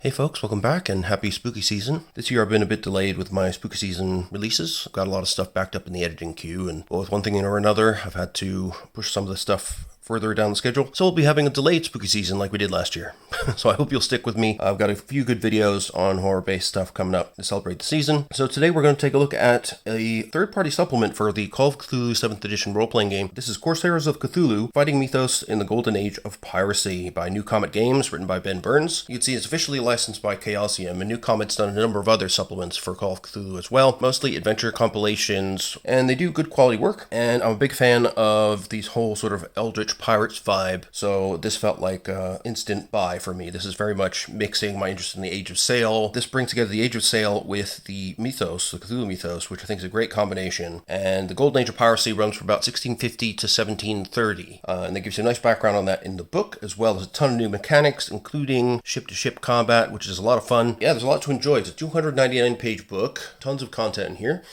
Hey folks, welcome back and happy spooky season. This year I've been a bit delayed with my spooky season releases. I've got a lot of stuff backed up in the editing queue, and with one thing or another, I've had to push some of the stuff further down the schedule. So we'll be having a delayed spooky season like we did last year. So I hope you'll stick with me. I've got a few good videos on horror-based stuff coming up to celebrate the season. So today we're going to take a look at a third-party supplement for the Call of Cthulhu 7th edition role-playing game. This is Corsairs of Cthulhu, Fighting Mythos in the Golden Age of Piracy by New Comet Games, written by Ben Burns. You can see it's officially licensed by Chaosium, and New Comet's done a number of other supplements for Call of Cthulhu as well, mostly adventure compilations, and they do good quality work. And I'm a big fan of these whole sort of Eldritch Pirates vibe, so this felt like instant buy for me. This is very much mixing my interest in the Age of Sail. This brings together the Age of Sail with the mythos, the Cthulhu mythos, which I think is a great combination. And the Golden Age of Piracy runs from about 1650 to 1730, and that gives you a nice background on that in the book, as well as a ton of new mechanics, including ship-to-ship combat, which is a lot of fun. Yeah, there's a lot to enjoy. It's a 299-page book, tons of content in here,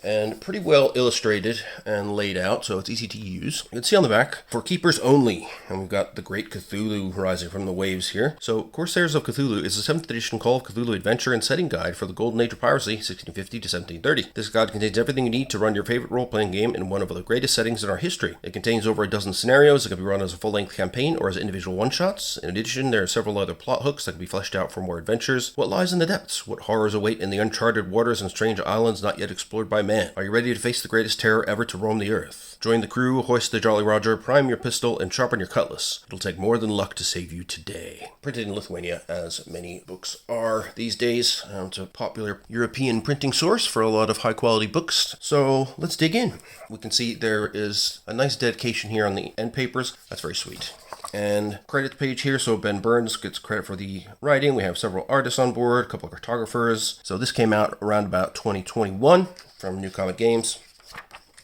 and pretty well illustrated and laid out, so it's easy to use. You can see on the back, for keepers only, and we've got the great Cthulhu rising from the waves here. So, Corsairs of Cthulhu is a 7th edition Call of Cthulhu adventure and setting guide for the Golden Age of Piracy, 1650 to 1730. This guide contains everything you need to run your favorite role-playing game in one of the greatest settings in our history. It contains over a dozen scenarios that can be run as a full-length campaign or as individual one-shots. In addition, there are several other plot hooks that can be fleshed out for more adventures. What lies in the depths? What horrors await in the uncharted waters and strange islands not yet explored by man? Are you ready to face the greatest terror ever to roam the earth? Join the crew, hoist the Jolly Roger, prime your pistol, and sharpen your cutlass. It'll take more than luck to save you today. Printed in Lithuania, as many books are these days. It's a popular European printing source for a lot of high-quality books. So let's dig in. We can see there is a nice dedication here on the end papers. That's very sweet. And credits page here, so Ben Burns gets credit for the writing. We have several artists on board, a couple of cartographers. So this came out around about 2021 from New Comet Games.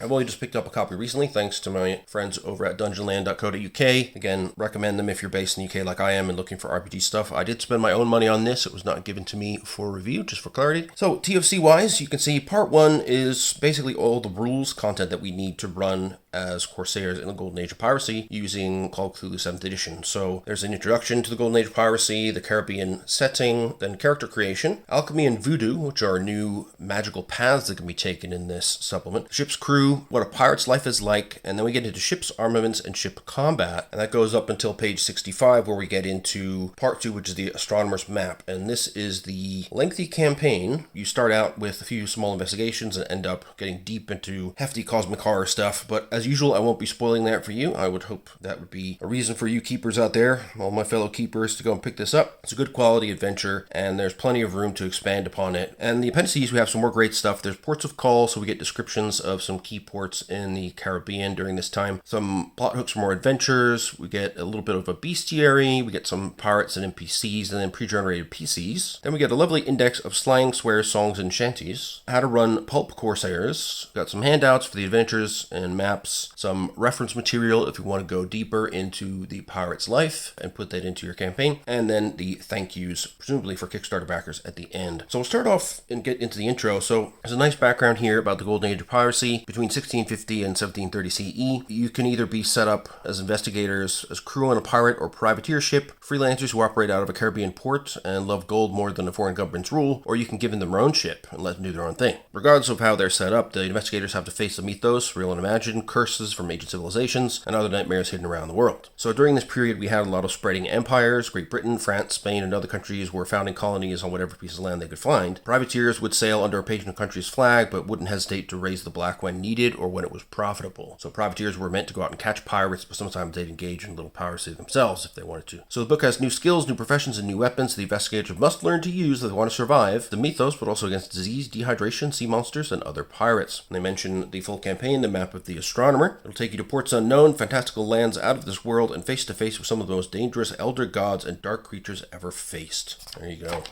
I've only just picked up a copy recently, thanks to my friends over at dungeonland.co.uk. Again, recommend them if you're based in the UK like I am and looking for RPG stuff. I did spend my own money on this. It was not given to me for review, just for clarity. So, TFC-wise, you can see part 1 is basically all the rules content that we need to run as Corsairs in the Golden Age of Piracy using Call of Cthulhu 7th edition. So there's an introduction to the Golden Age of Piracy, the Caribbean setting, then character creation, alchemy and voodoo, which are new magical paths that can be taken in this supplement, the ship's crew, what a pirate's life is like, and then we get into ship's armaments and ship combat, and that goes up until page 65 where we get into part 2, which is the astronomer's map. And this is the lengthy campaign. You start out with a few small investigations and end up getting deep into hefty cosmic horror stuff, but as usual, I won't be spoiling that for you. I would hope that would be a reason for you keepers out there, all my fellow keepers, to go and pick this up. It's a good quality adventure, and there's plenty of room to expand upon it. And the appendices, we have some more great stuff. There's ports of call, so we get descriptions of some key ports in the Caribbean during this time. Some plot hooks for more adventures. We get a little bit of a bestiary. We get some pirates and NPCs, and then pre-generated PCs. Then we get a lovely index of slang, swears, songs, and shanties. How to run pulp Corsairs. Got some handouts for the adventures and maps. Some reference material if you want to go deeper into the pirate's life and put that into your campaign, and then the thank yous, presumably for Kickstarter backers at the end. So we'll start off and get into the intro. So there's a nice background here about the Golden Age of Piracy. Between 1650 and 1730 CE, you can either be set up as investigators, as crew on a pirate or privateer ship, freelancers who operate out of a Caribbean port and love gold more than a foreign government's rule, or you can give them their own ship and let them do their own thing. Regardless of how they're set up, the investigators have to face the mythos, real and imagined, curses from ancient civilizations, and other nightmares hidden around the world. So during this period, we had a lot of spreading empires. Great Britain, France, Spain, and other countries were founding colonies on whatever piece of land they could find. Privateers would sail under a patron country's flag, but wouldn't hesitate to raise the black when needed or when it was profitable. So privateers were meant to go out and catch pirates, but sometimes they'd engage in a little piracy themselves if they wanted to. So the book has new skills, new professions, and new weapons the investigators must learn to use if they want to survive the mythos, but also against disease, dehydration, sea monsters, and other pirates. And they mention the full campaign, the map of the astronomer. It'll take you to ports unknown, fantastical lands out of this world, and face to face with some of the most dangerous elder gods and dark creatures ever faced. There you go.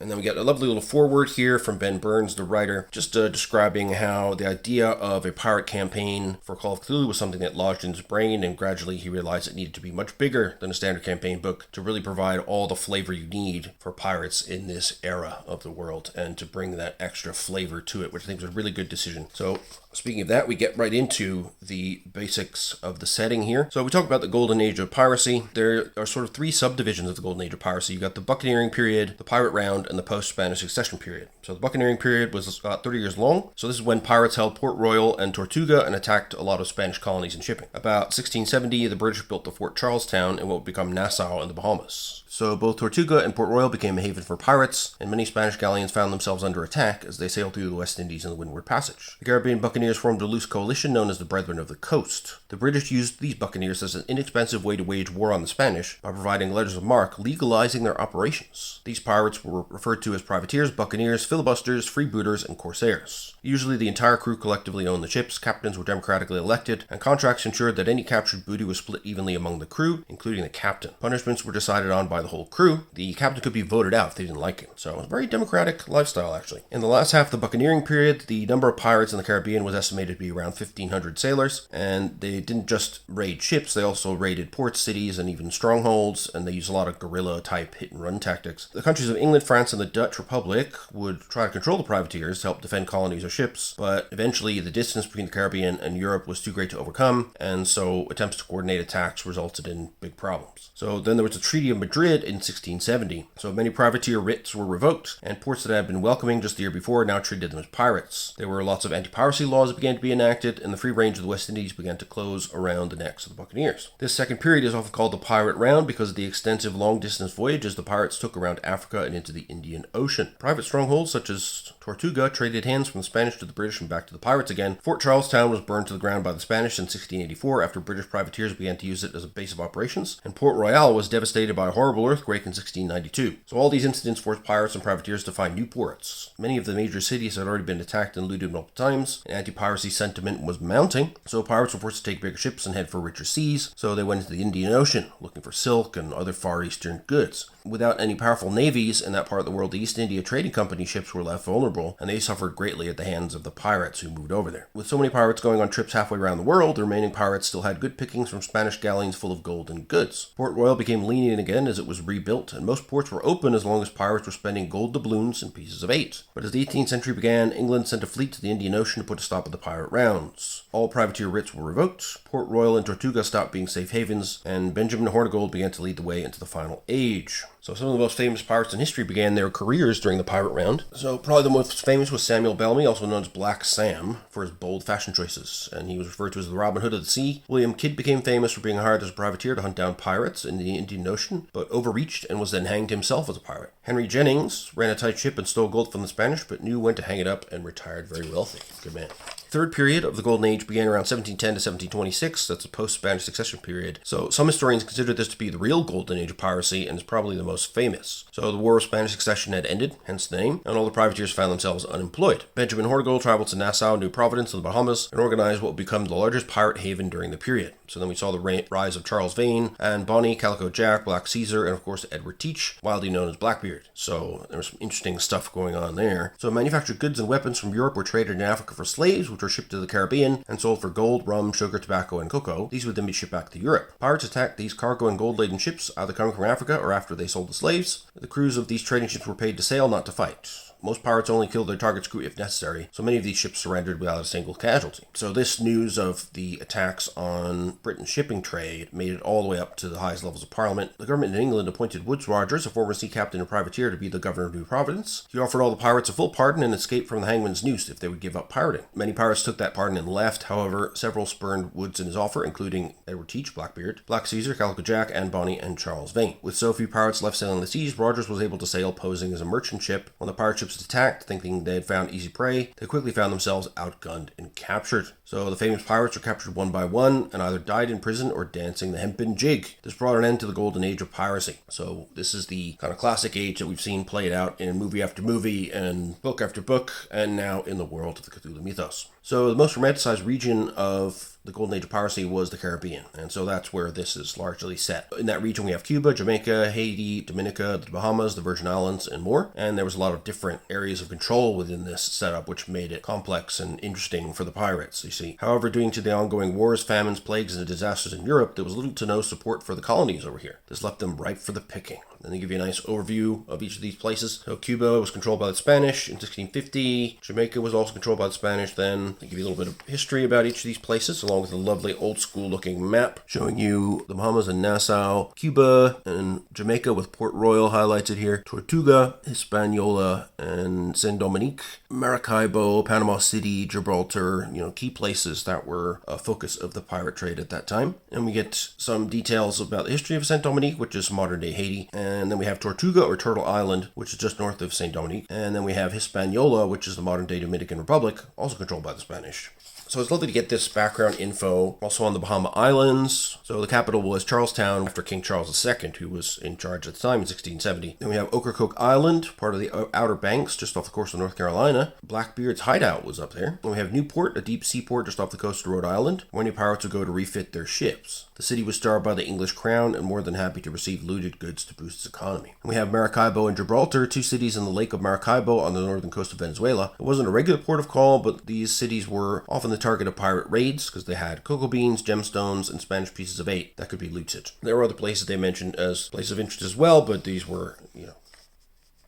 And then we get a lovely little foreword here from Ben Burns, the writer, just describing how the idea of a pirate campaign for Call of Cthulhu was something that lodged in his brain, and gradually he realized it needed to be much bigger than a standard campaign book to really provide all the flavor you need for pirates in this era of the world, and to bring that extra flavor to it, which I think was a really good decision. So speaking of that, we get right into the basics of the setting here. So we talk about the Golden Age of piracy. There are sort of three subdivisions of the Golden Age of piracy. You got the buccaneering period, the pirate round, and the post-Spanish succession period. So the buccaneering period was about 30 years long. So this is when pirates held Port Royal and Tortuga and attacked a lot of Spanish colonies and shipping. About 1670, the British built the Fort Charlestown in what would become Nassau in the Bahamas. So both Tortuga and Port Royal became a haven for pirates, and many Spanish galleons found themselves under attack as they sailed through the West Indies and the Windward Passage. The Caribbean buccaneers formed a loose coalition known as the Brethren of the Coast. The British used these buccaneers as an inexpensive way to wage war on the Spanish by providing letters of marque legalizing their operations. These pirates were referred to as privateers, buccaneers, filibusters, freebooters, and corsairs. Usually the entire crew collectively owned the ships, captains were democratically elected, and contracts ensured that any captured booty was split evenly among the crew, including the captain. Punishments were decided on by the whole crew. The captain could be voted out if they didn't like it. So it was a very democratic lifestyle, actually. In the last half of the buccaneering period, the number of pirates in the Caribbean was estimated to be around 1,500 sailors, and they didn't just raid ships, they also raided ports, cities, and even strongholds, and they used a lot of guerrilla-type hit-and-run tactics. The countries of England, France, and the Dutch Republic would try to control the privateers to help defend colonies or ships, but eventually the distance between the Caribbean and Europe was too great to overcome, and so attempts to coordinate attacks resulted in big problems. So then there was the Treaty of Madrid in 1670. So many privateer writs were revoked, and ports that had been welcoming just the year before now treated them as pirates. There were lots of anti-piracy laws that began to be enacted, and the free range of the West Indies began to close around the necks of the buccaneers. This second period is often called the Pirate Round because of the extensive long-distance voyages the pirates took around Africa and into the Indian Ocean. Private strongholds such as Tortuga traded hands from the Spanish to the British and back to the pirates again. Fort Charlestown was burned to the ground by the Spanish in 1684 after British privateers began to use it as a base of operations, and Port Royal was devastated by a horrible earthquake in 1692. So all these incidents forced pirates and privateers to find new ports. Many of the major cities had already been attacked and looted multiple times, and anti-piracy sentiment was mounting, so pirates were forced to take bigger ships and head for richer seas, so they went into the Indian Ocean, looking for silk and other Far Eastern goods. Without any powerful navies in that part of the world, the East India Trading Company ships were left vulnerable, and they suffered greatly at the hands of the pirates who moved over there. With so many pirates going on trips halfway around the world, the remaining pirates still had good pickings from Spanish galleons full of gold and goods. Port Royal became lenient again as it was rebuilt, and most ports were open as long as pirates were spending gold doubloons and pieces of eight. But as the 18th century began, England sent a fleet to the Indian Ocean to put a stop to the pirate rounds. All privateer writs were revoked, Port Royal and Tortuga stopped being safe havens, and Benjamin Hornigold began to lead the way into the final age. So some of the most famous pirates in history began their careers during the pirate round. So probably the most famous was Samuel Bellamy, also known as Black Sam, for his bold fashion choices, and he was referred to as the Robin Hood of the Sea. William Kidd became famous for being hired as a privateer to hunt down pirates in the Indian Ocean, but overreached and was then hanged himself as a pirate. Henry Jennings ran a tight ship and stole gold from the Spanish, but knew when to hang it up and retired very wealthy. Good man. Third period of the Golden Age began around 1710 to 1726. That's a post-Spanish succession period. So some historians consider this to be the real Golden Age of piracy, and is probably the most famous. So the War of Spanish Succession had ended, hence the name, and all the privateers found themselves unemployed. Benjamin Hornigold traveled to Nassau, New Providence, in the Bahamas, and organized what would become the largest pirate haven during the period. So then we saw the rise of Charles Vane, Anne Bonny, Calico Jack, Black Caesar, and of course Edward Teach, widely known as Blackbeard. So there was some interesting stuff going on there. So manufactured goods and weapons from Europe were traded in Africa for slaves, which were shipped to the Caribbean and sold for gold, rum, sugar, tobacco, and cocoa. These would then be shipped back to Europe. Pirates attacked these cargo and gold-laden ships, either coming from Africa or after they sold the slaves. The crews of these trading ships were paid to sail, not to fight. Most pirates only killed their target's crew if necessary, so many of these ships surrendered without a single casualty. So this news of the attacks on Britain's shipping trade made it all the way up to the highest levels of Parliament. The government in England appointed Woodes Rogers, a former sea captain and privateer, to be the governor of New Providence. He offered all the pirates a full pardon and escape from the hangman's noose if they would give up pirating. Many pirates took that pardon and left. However, several spurned Woodes in his offer, including Edward Teach, Blackbeard, Black Caesar, Calico Jack, Anne Bonny, and Charles Vane. With so few pirates left sailing the seas, Rogers was able to sail posing as a merchant ship. When the pirate ships attacked, thinking they had found easy prey, they quickly found themselves outgunned and captured. So the famous pirates were captured one by one and either died in prison or dancing the hempen jig. This brought an end to the golden age of piracy. So this is the kind of classic age that we've seen played out in movie after movie and book after book, and now in the world of the Cthulhu mythos. So the most romanticized region of the golden age of piracy was the Caribbean, and so that's where this is largely set. In that region, we have Cuba, Jamaica, Haiti, Dominica, the Bahamas, the Virgin Islands, and more. And there was a lot of different areas of control within this setup, which made it complex and interesting for the pirates, you see. However, due to the ongoing wars, famines, plagues, and disasters in Europe, there was little to no support for the colonies over here. This left them ripe for the picking. Then they give you a nice overview of each of these places. So Cuba was controlled by the Spanish in 1650. Jamaica was also controlled by the Spanish then. They give you a little bit of history about each of these places, along with a lovely old school looking map showing you the Bahamas and Nassau, Cuba and Jamaica with Port Royal highlighted here, Tortuga, Hispaniola, and San Dominique, Maracaibo, Panama City, Gibraltar, key places that were a focus of the pirate trade at that time. And we get some details about the history of Saint Dominique, which is modern day Haiti. And then we have Tortuga or Turtle Island, which is just north of Saint Dominique. And then we have Hispaniola, which is the modern day Dominican Republic, also controlled by the Spanish. So it's lovely to get this background info. Also on the Bahama Islands. So the capital was Charlestown after King Charles II, who was in charge at the time in 1670. Then we have Ocracoke Island, part of the Outer Banks, just off the coast of North Carolina. Blackbeard's hideout was up there. Then we have Newport, a deep seaport just off the coast of Rhode Island, where any pirates would go to refit their ships. The city was starved by the English crown and more than happy to receive looted goods to boost its economy. And we have Maracaibo and Gibraltar, two cities in the Lake of Maracaibo on the northern coast of Venezuela. It wasn't a regular port of call, but these cities were often the target of pirate raids because they had cocoa beans, gemstones, and Spanish pieces of 8 that could be looted. There were other places they mentioned as places of interest as well, but these were,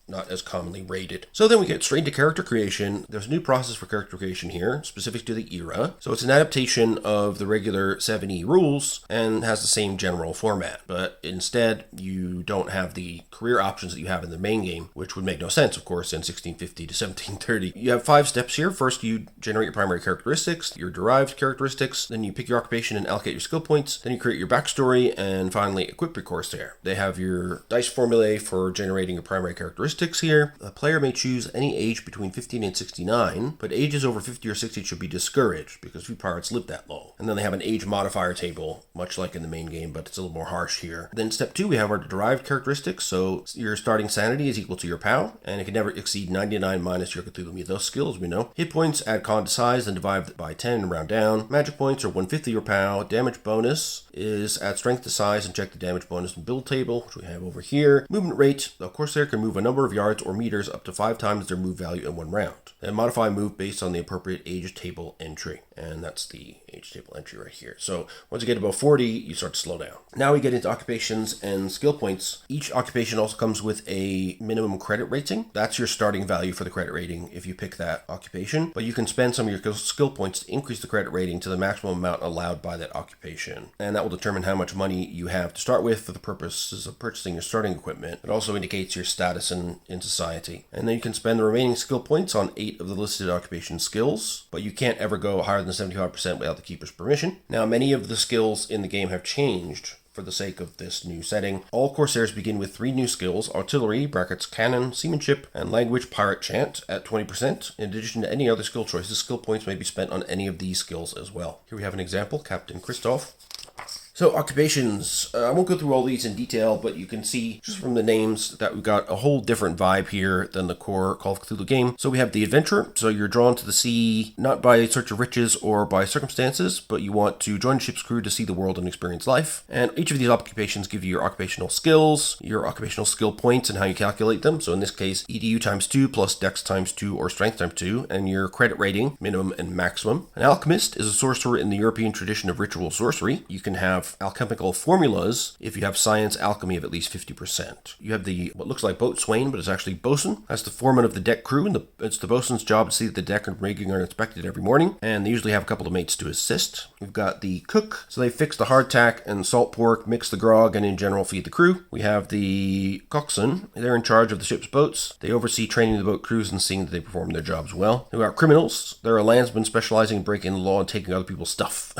not as commonly rated. So then we get straight into character creation. There's a new process for character creation here, specific to the era. So it's an adaptation of the regular 7E rules and has the same general format. But instead, you don't have the career options that you have in the main game, which would make no sense, of course, in 1650 to 1730. You have 5 steps here. First, you generate your primary characteristics, your derived characteristics. Then you pick your occupation and allocate your skill points. Then you create your backstory and finally equip your Corsair. They have your dice formulae for generating your primary characteristics here. A player may choose any age between 15 and 69, but ages over 50 or 60 should be discouraged because few pirates live that long. And then they have an age modifier table, much like in the main game, but it's a little more harsh here. Then step 2, we have our derived characteristics. So your starting sanity is equal to your POW, and it can never exceed 99 minus your Cthulhu Mythos skill, as we know. Hit points, add con to size, then divide by 10 and round down. Magic points are 1/5 of your POW. Damage bonus is add strength to size and check the damage bonus in build table, which we have over here. Movement rate, the Corsair can move a number of yards or meters up to 5 times their move value in one round. Then modify move based on the appropriate age table entry. And that's the age table entry right here. So once you get above 40, you start to slow down. Now we get into occupations and skill points. Each occupation also comes with a minimum credit rating. That's your starting value for the credit rating if you pick that occupation. But you can spend some of your skill points to increase the credit rating to the maximum amount allowed by that occupation. And that will determine how much money you have to start with for the purposes of purchasing your starting equipment. It also indicates your status in society. And then you can spend the remaining skill points on 8 of the listed occupation skills, but you can't ever go higher than 75% without the keeper's permission. Now, many of the skills in the game have changed for the sake of this new setting. All Corsairs begin with 3 new skills: artillery, brackets cannon, seamanship, and language pirate chant at 20%. In addition to any other skill choices, skill points may be spent on any of these skills as well. Here we have an example, Captain Christoph. So occupations, I won't go through all these in detail, but you can see just from the names that we've got a whole different vibe here than the core Call of Cthulhu game. So we have the adventurer. So you're drawn to the sea, not by search of riches or by circumstances, but you want to join a ship's crew to see the world and experience life. And each of these occupations give you your occupational skills, your occupational skill points, and how you calculate them. So in this case, EDU times 2 plus Dex times 2 or Strength times 2, and your credit rating, minimum and maximum. An alchemist is a sorcerer in the European tradition of ritual sorcery. You can have alchemical formulas if you have science alchemy of at least 50%. You have the what looks like boatswain, but it's actually bosun. That's the foreman of the deck crew, and it's the bosun's job to see that the deck and rigging are inspected every morning, and they usually have a couple of mates to assist. We've got the cook, so they fix the hardtack and salt pork, mix the grog, and in general feed the crew. We have the coxswain. They're in charge of the ship's boats. They oversee training the boat crews and seeing that they perform their jobs well. We've got criminals. They're a landsman specializing in breaking the law and taking other people's stuff.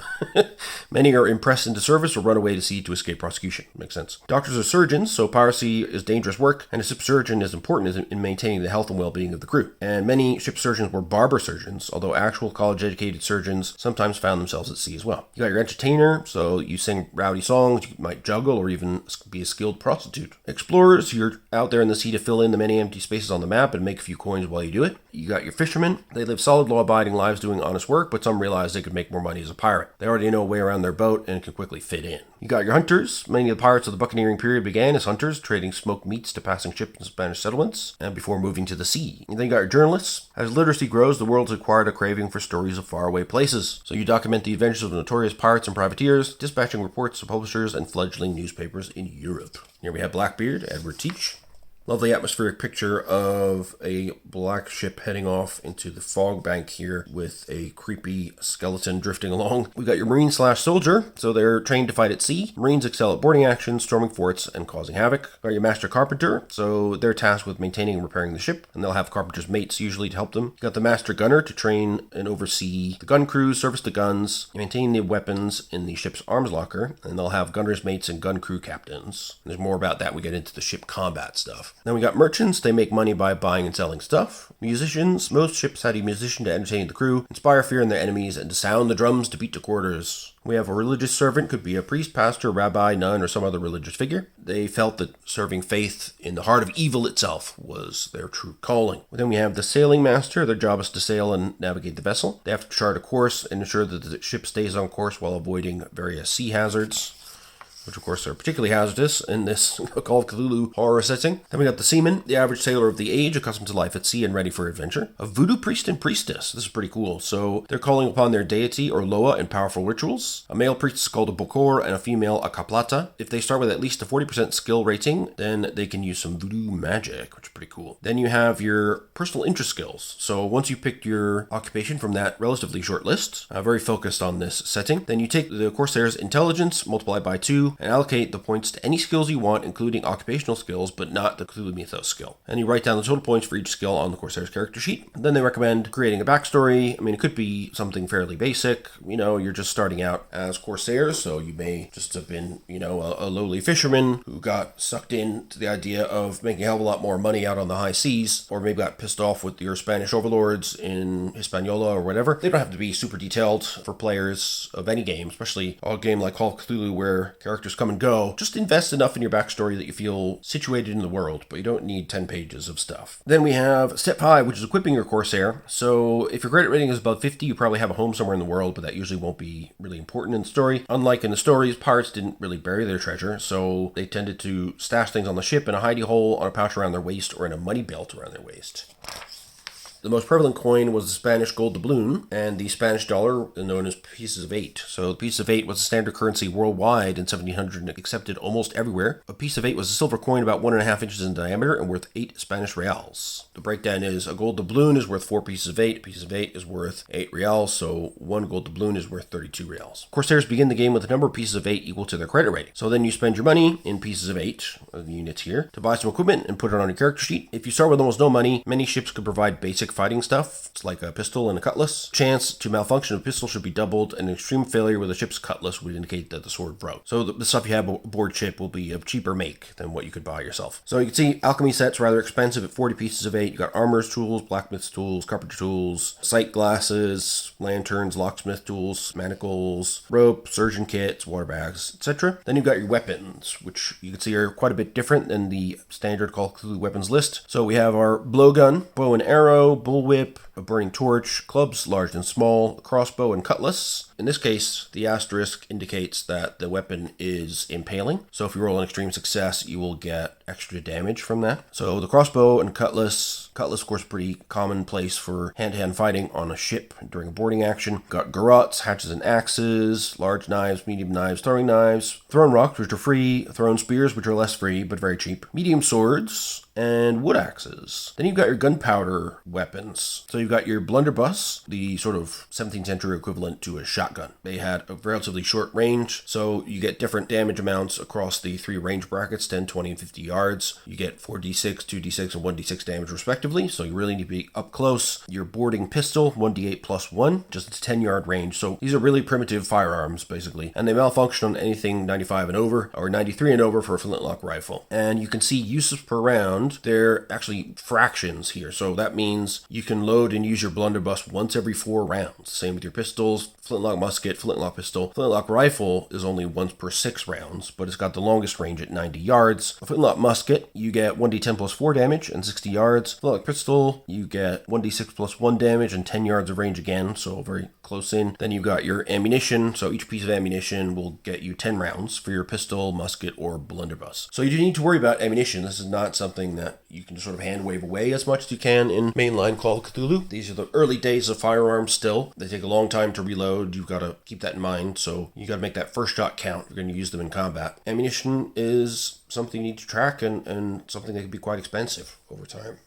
Many are impressed into service service or run away to sea to escape prosecution. Makes sense. Doctors are surgeons, so piracy is dangerous work, and a ship surgeon is important in maintaining the health and well-being of the crew. And many ship surgeons were barber surgeons, although actual college-educated surgeons sometimes found themselves at sea as well. You got your entertainer, so you sing rowdy songs, you might juggle, or even be a skilled prostitute. Explorers, you're out there in the sea to fill in the many empty spaces on the map and make a few coins while you do it. You got your fishermen. They live solid, law-abiding lives doing honest work, but some realize they could make more money as a pirate. They already know a way around their boat and can quickly fit in. You got your hunters. Many of the pirates of the buccaneering period began as hunters, trading smoked meats to passing ships in Spanish settlements, and before moving to the sea. And then you got your journalists. As literacy grows, the world's acquired a craving for stories of faraway places. So you document the adventures of notorious pirates and privateers, dispatching reports to publishers and fledgling newspapers in Europe. Here we have Blackbeard, Edward Teach. Lovely atmospheric picture of a black ship heading off into the fog bank here with a creepy skeleton drifting along. We got your Marine/Soldier, so they're trained to fight at sea. Marines excel at boarding actions, storming forts, and causing havoc. Got your Master Carpenter, so they're tasked with maintaining and repairing the ship, and they'll have carpenter's mates usually to help them. You got the Master Gunner to train and oversee the gun crews, service the guns, maintain the weapons in the ship's arms locker, and they'll have gunner's mates and gun crew captains. There's more about that when we get into the ship combat stuff. Then we got merchants. They make money by buying and selling stuff. Musicians. Most ships had a musician to entertain the crew, inspire fear in their enemies, and to sound the drums to beat the quarters. We have a religious servant, could be a priest, pastor, rabbi, nun, or some other religious figure. They felt that serving faith in the heart of evil itself was their true calling. Then we have the sailing master. Their job is to sail and navigate the vessel. They have to chart a course and ensure that the ship stays on course while avoiding various sea hazards, which of course are particularly hazardous in this Call of Cthulhu horror setting. Then we got the seaman, the average sailor of the age, accustomed to life at sea and ready for adventure. A voodoo priest and priestess. This is pretty cool. So they're calling upon their deity or loa in powerful rituals. A male priest is called a bokor and a female a kaplata. If they start with at least a 40% skill rating, then they can use some voodoo magic, which is pretty cool. Then you have your personal interest skills. So once you picked your occupation from that relatively short list, very focused on this setting, then you take the Corsairs intelligence, multiply by 2, and allocate the points to any skills you want, including occupational skills, but not the Cthulhu Mythos skill. And you write down the total points for each skill on the Corsairs character sheet. Then they recommend creating a backstory. I mean, it could be something fairly basic. You know, you're just starting out as Corsairs, so you may just have been, you know, a lowly fisherman who got sucked into the idea of making a hell of a lot more money out on the high seas, or maybe got pissed off with your Spanish overlords in Hispaniola or whatever. They don't have to be super detailed for players of any game, especially a game like Call of Cthulhu where characters come and go. Just invest enough in your backstory that you feel situated in the world, but you don't need 10 pages of stuff. Then we have step 5, which is equipping your Corsair. So if your credit rating is above 50, you probably have a home somewhere in the world, but that usually won't be really important in the story. Unlike in the stories, pirates didn't really bury their treasure, so they tended to stash things on the ship in a hidey hole, on a pouch around their waist, or in a money belt around their waist. The most prevalent coin was the Spanish gold doubloon, and the Spanish dollar, known as pieces of 8. So the piece of 8 was the standard currency worldwide in 1700 and accepted almost everywhere. A piece of 8 was a silver coin about 1.5 inches in diameter and worth 8 Spanish reals. The breakdown is a gold doubloon is worth 4 pieces of 8. A piece of 8 is worth 8 reals, so 1 gold doubloon is worth 32 reals. Corsairs begin the game with a number of pieces of 8 equal to their credit rating. So then you spend your money in pieces of 8, the units here, to buy some equipment and put it on your character sheet. If you start with almost no money, many ships could provide basic fighting stuff. It's like a pistol and a cutlass. Chance to malfunction of a pistol should be doubled, and an extreme failure with a ship's cutlass would indicate that the sword broke. So the stuff you have aboard ship will be of cheaper make than what you could buy yourself. So you can see alchemy sets rather expensive at 40 pieces of 8. You got armorer's tools, blacksmith's tools, carpenter tools, sight glasses, lanterns, locksmith tools, manacles, rope, surgeon kits, water bags, etc. Then you've got your weapons, which you can see are quite a bit different than the standard Call of Cthulhu weapons list. So we have our blowgun, bow and arrow, bullwhip, a burning torch, clubs large and small, crossbow, and cutlass. In this case, the asterisk indicates that the weapon is impaling. So if you roll an extreme success, you will get extra damage from that. So the crossbow and cutlass, of course, pretty commonplace for hand-to-hand fighting on a ship during a boarding action. Got garrots, hatchets and axes, large knives, medium knives, throwing knives, thrown rocks, which are free, thrown spears, which are less free, but very cheap, medium swords, and wood axes. Then you've got your gunpowder weapons. So you've got your blunderbuss, the sort of 17th century equivalent to a shotgun. They had a relatively short range, so you get different damage amounts across the 3 range brackets, 10, 20, and 50 yards. You get 4d6, 2d6, and 1d6 damage respectively, so you really need to be up close. Your boarding pistol, 1d8 plus 1, just its 10-yard range. So these are really primitive firearms, basically, and they malfunction on anything 95 and over, or 93 and over for a flintlock rifle. And you can see uses per round. They're actually fractions here, so that means you can load and use your blunderbuss once every 4 rounds. Same with your pistols, flintlock musket, flintlock pistol. Flintlock rifle is only once per 6 rounds, but it's got the longest range at 90 yards. A flintlock musket, you get 1d10 plus 4 damage and 60 yards. Flintlock pistol, you get 1d6 plus 1 damage and 10 yards of range again, so very close in. Then you've got your ammunition, so each piece of ammunition will get you 10 rounds for your pistol, musket, or blunderbuss. So you do need to worry about ammunition. This is not something that you can sort of hand wave away as much as you can in mainline Call of Cthulhu. These are the early days of firearms still. They take a long time to reload. You've got to keep that in mind, so you got to make that first shot count if you're going to use them in combat. Ammunition is something you need to track and something that can be quite expensive over time.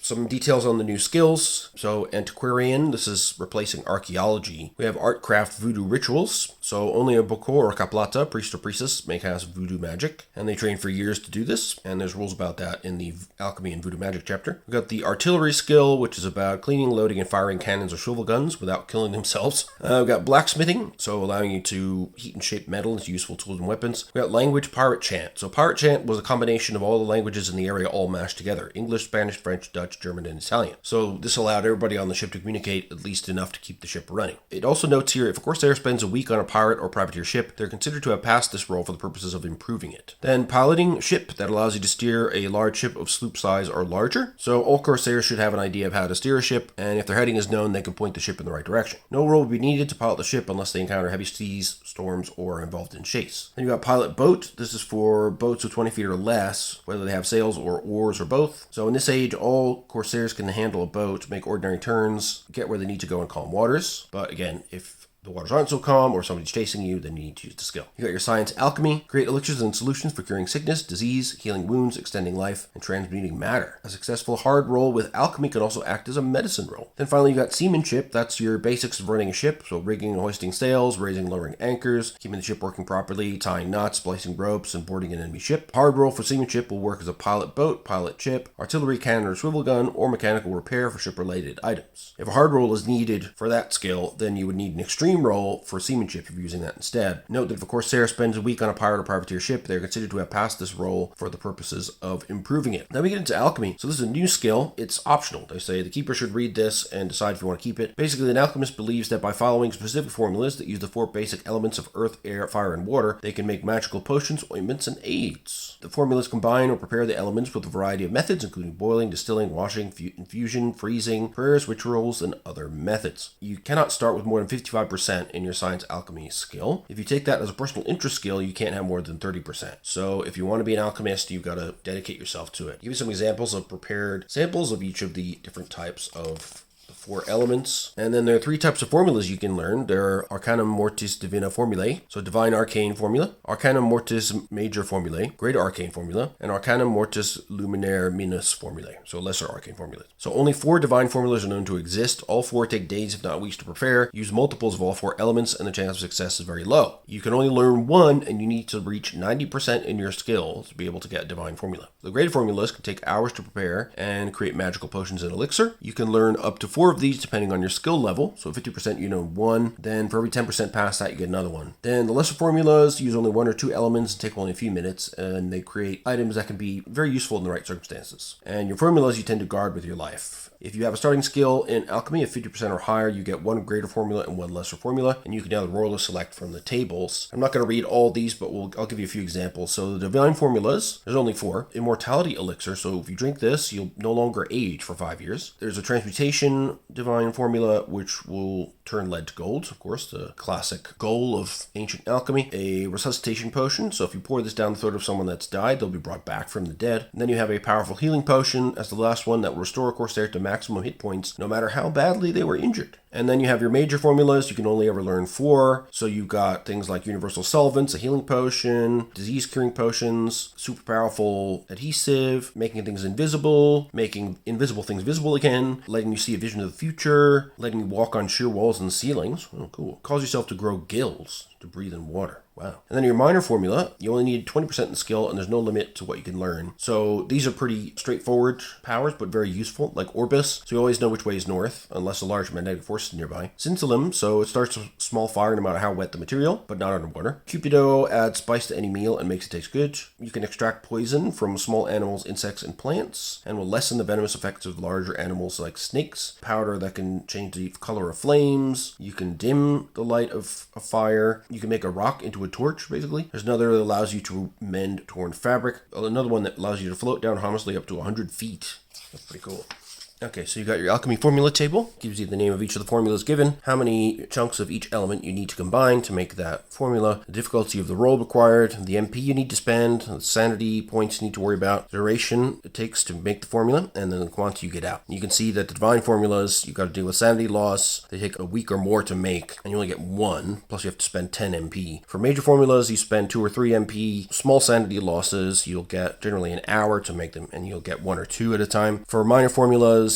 Some details on the new skills. So Antiquarian, this is replacing Archaeology. We have Artcraft Voodoo Rituals. So only a Bokor or Kaplata, priest or priestess, may cast voodoo magic. And they train for years to do this. And there's rules about that in the Alchemy and Voodoo Magic chapter. We've got the Artillery skill, which is about cleaning, loading, and firing cannons or swivel guns without killing themselves. We've got Blacksmithing, so allowing you to heat and shape metal into useful tools and weapons. We've got Language Pirate Chant. So Pirate Chant was a combination of all the languages in the area all mashed together. English, Spanish, French, Dutch, German, and Italian. So this allowed everybody on the ship to communicate at least enough to keep the ship running. It also notes here, if a Corsair spends a week on a pirate or privateer ship, they're considered to have passed this role for the purposes of improving it. Then piloting ship, that allows you to steer a large ship of sloop size or larger. So all Corsairs should have an idea of how to steer a ship, and if their heading is known, they can point the ship in the right direction. No role will be needed to pilot the ship unless they encounter heavy seas, storms, or are involved in chase. Then you got pilot boat. This is for boats of 20 feet or less, whether they have sails or oars or both. So in this age, all Corsairs can handle a boat, make ordinary turns, get where they need to go in calm waters. But again, if the waters aren't so calm or somebody's chasing you, then you need to use the skill. You got your science alchemy, create elixirs and solutions for curing sickness, disease, healing wounds, extending life, and transmuting matter. A successful hard roll with alchemy can also act as a medicine roll. Then finally you got seamanship. That's your basics of running a ship, so rigging and hoisting sails, raising and lowering anchors, keeping the ship working properly, tying knots, splicing ropes, and boarding an enemy ship. Hard roll for seamanship will work as a pilot boat, pilot ship, artillery cannon or swivel gun, or mechanical repair for ship-related items. If a hard roll is needed for that skill, then you would need an extreme roll for seamanship if you're using that instead. Note that if a Corsair spends a week on a pirate or privateer ship, they're considered to have passed this roll for the purposes of improving it. Then we get into alchemy. So this is a new skill. It's optional. They say the keeper should read this and decide if you want to keep it. Basically, an alchemist believes that by following specific formulas that use the 4 basic elements of earth, air, fire, and water, they can make magical potions, ointments, and aids. The formulas combine or prepare the elements with a variety of methods, including boiling, distilling, washing, infusion, freezing, prayers, rituals, and other methods. You cannot start with more than 55% in your science alchemy skill. If you take that as a personal interest skill, you can't have more than 30%. So if you want to be an alchemist, you've got to dedicate yourself to it. Give you some examples of prepared samples of each of the different types of 4 elements. And then there are 3 types of formulas you can learn. There are Arcanum Mortis Divina Formulae, so Divine Arcane Formula, Arcanum Mortis Major Formulae, Greater Arcane Formula, and Arcanum Mortis Luminaire Minus Formulae, so Lesser Arcane Formulas. So only 4 divine formulas are known to exist. All 4 take days, if not weeks, to prepare. Use multiples of all 4 elements, and the chance of success is very low. You can only learn 1, and you need to reach 90% in your skill to be able to get a divine formula. The greater formulas can take hours to prepare and create magical potions and elixir. You can learn up to 4 of these depending on your skill level. So 50% you know 1, then for every 10% past that you get another one. Then the lesser formulas use only 1 or 2 elements and take only a few minutes, and they create items that can be very useful in the right circumstances. And your formulas you tend to guard with your life. If you have a starting skill in alchemy of 50% or higher, you get 1 greater formula and 1 lesser formula, and you can now roll or select from the tables. I'm not going to read all these, but I'll give you a few examples. So the divine formulas, there's only 4. Immortality elixir, so if you drink this, you'll no longer age for 5 years. There's a transmutation divine formula, which will turn lead to gold, of course, the classic goal of ancient alchemy. A resuscitation potion, so if you pour this down the throat of someone that's died, they'll be brought back from the dead. And then you have a powerful healing potion as the last one that will restore a Corsair to maximum hit points, no matter how badly they were injured. And then you have your major formulas. You can only ever learn 4. So you've got things like universal solvents, a healing potion, disease curing potions, super powerful adhesive, making things invisible, making invisible things visible again, letting you see a vision of the future, letting you walk on sheer walls and ceilings. Oh, cool. Cause yourself to grow gills. to breathe in water. Wow. And then your minor formula, you only need 20% in skill, and there's no limit to what you can learn. So these are pretty straightforward powers, but very useful, like Orbis, so you always know which way is north, unless a large magnetic force is nearby. Scintillum, so it starts with small fire no matter how wet the material, but not underwater. Cupido adds spice to any meal and makes it taste good. You can extract poison from small animals, insects, and plants, and will lessen the venomous effects of larger animals like snakes. Powder that can change the color of flames. You can dim the light of fire. You can make a rock into a torch, basically. There's another that allows you to mend torn fabric. Another one that allows you to float down harmlessly up to 100 feet. That's pretty cool. Okay, so you got your alchemy formula table. Gives you the name of each of the formulas given, how many chunks of each element you need to combine to make that formula, the difficulty of the roll required, the MP you need to spend, the sanity points you need to worry about, the duration it takes to make the formula, and then the quantity you get out. You can see that the divine formulas, you've got to deal with sanity loss. They take a week or more to make, and you only get 1, plus you have to spend 10 MP. For major formulas, you spend 2 or 3 MP. Small sanity losses, you'll get generally an hour to make them, and you'll get 1 or 2 at a time. For minor formulas,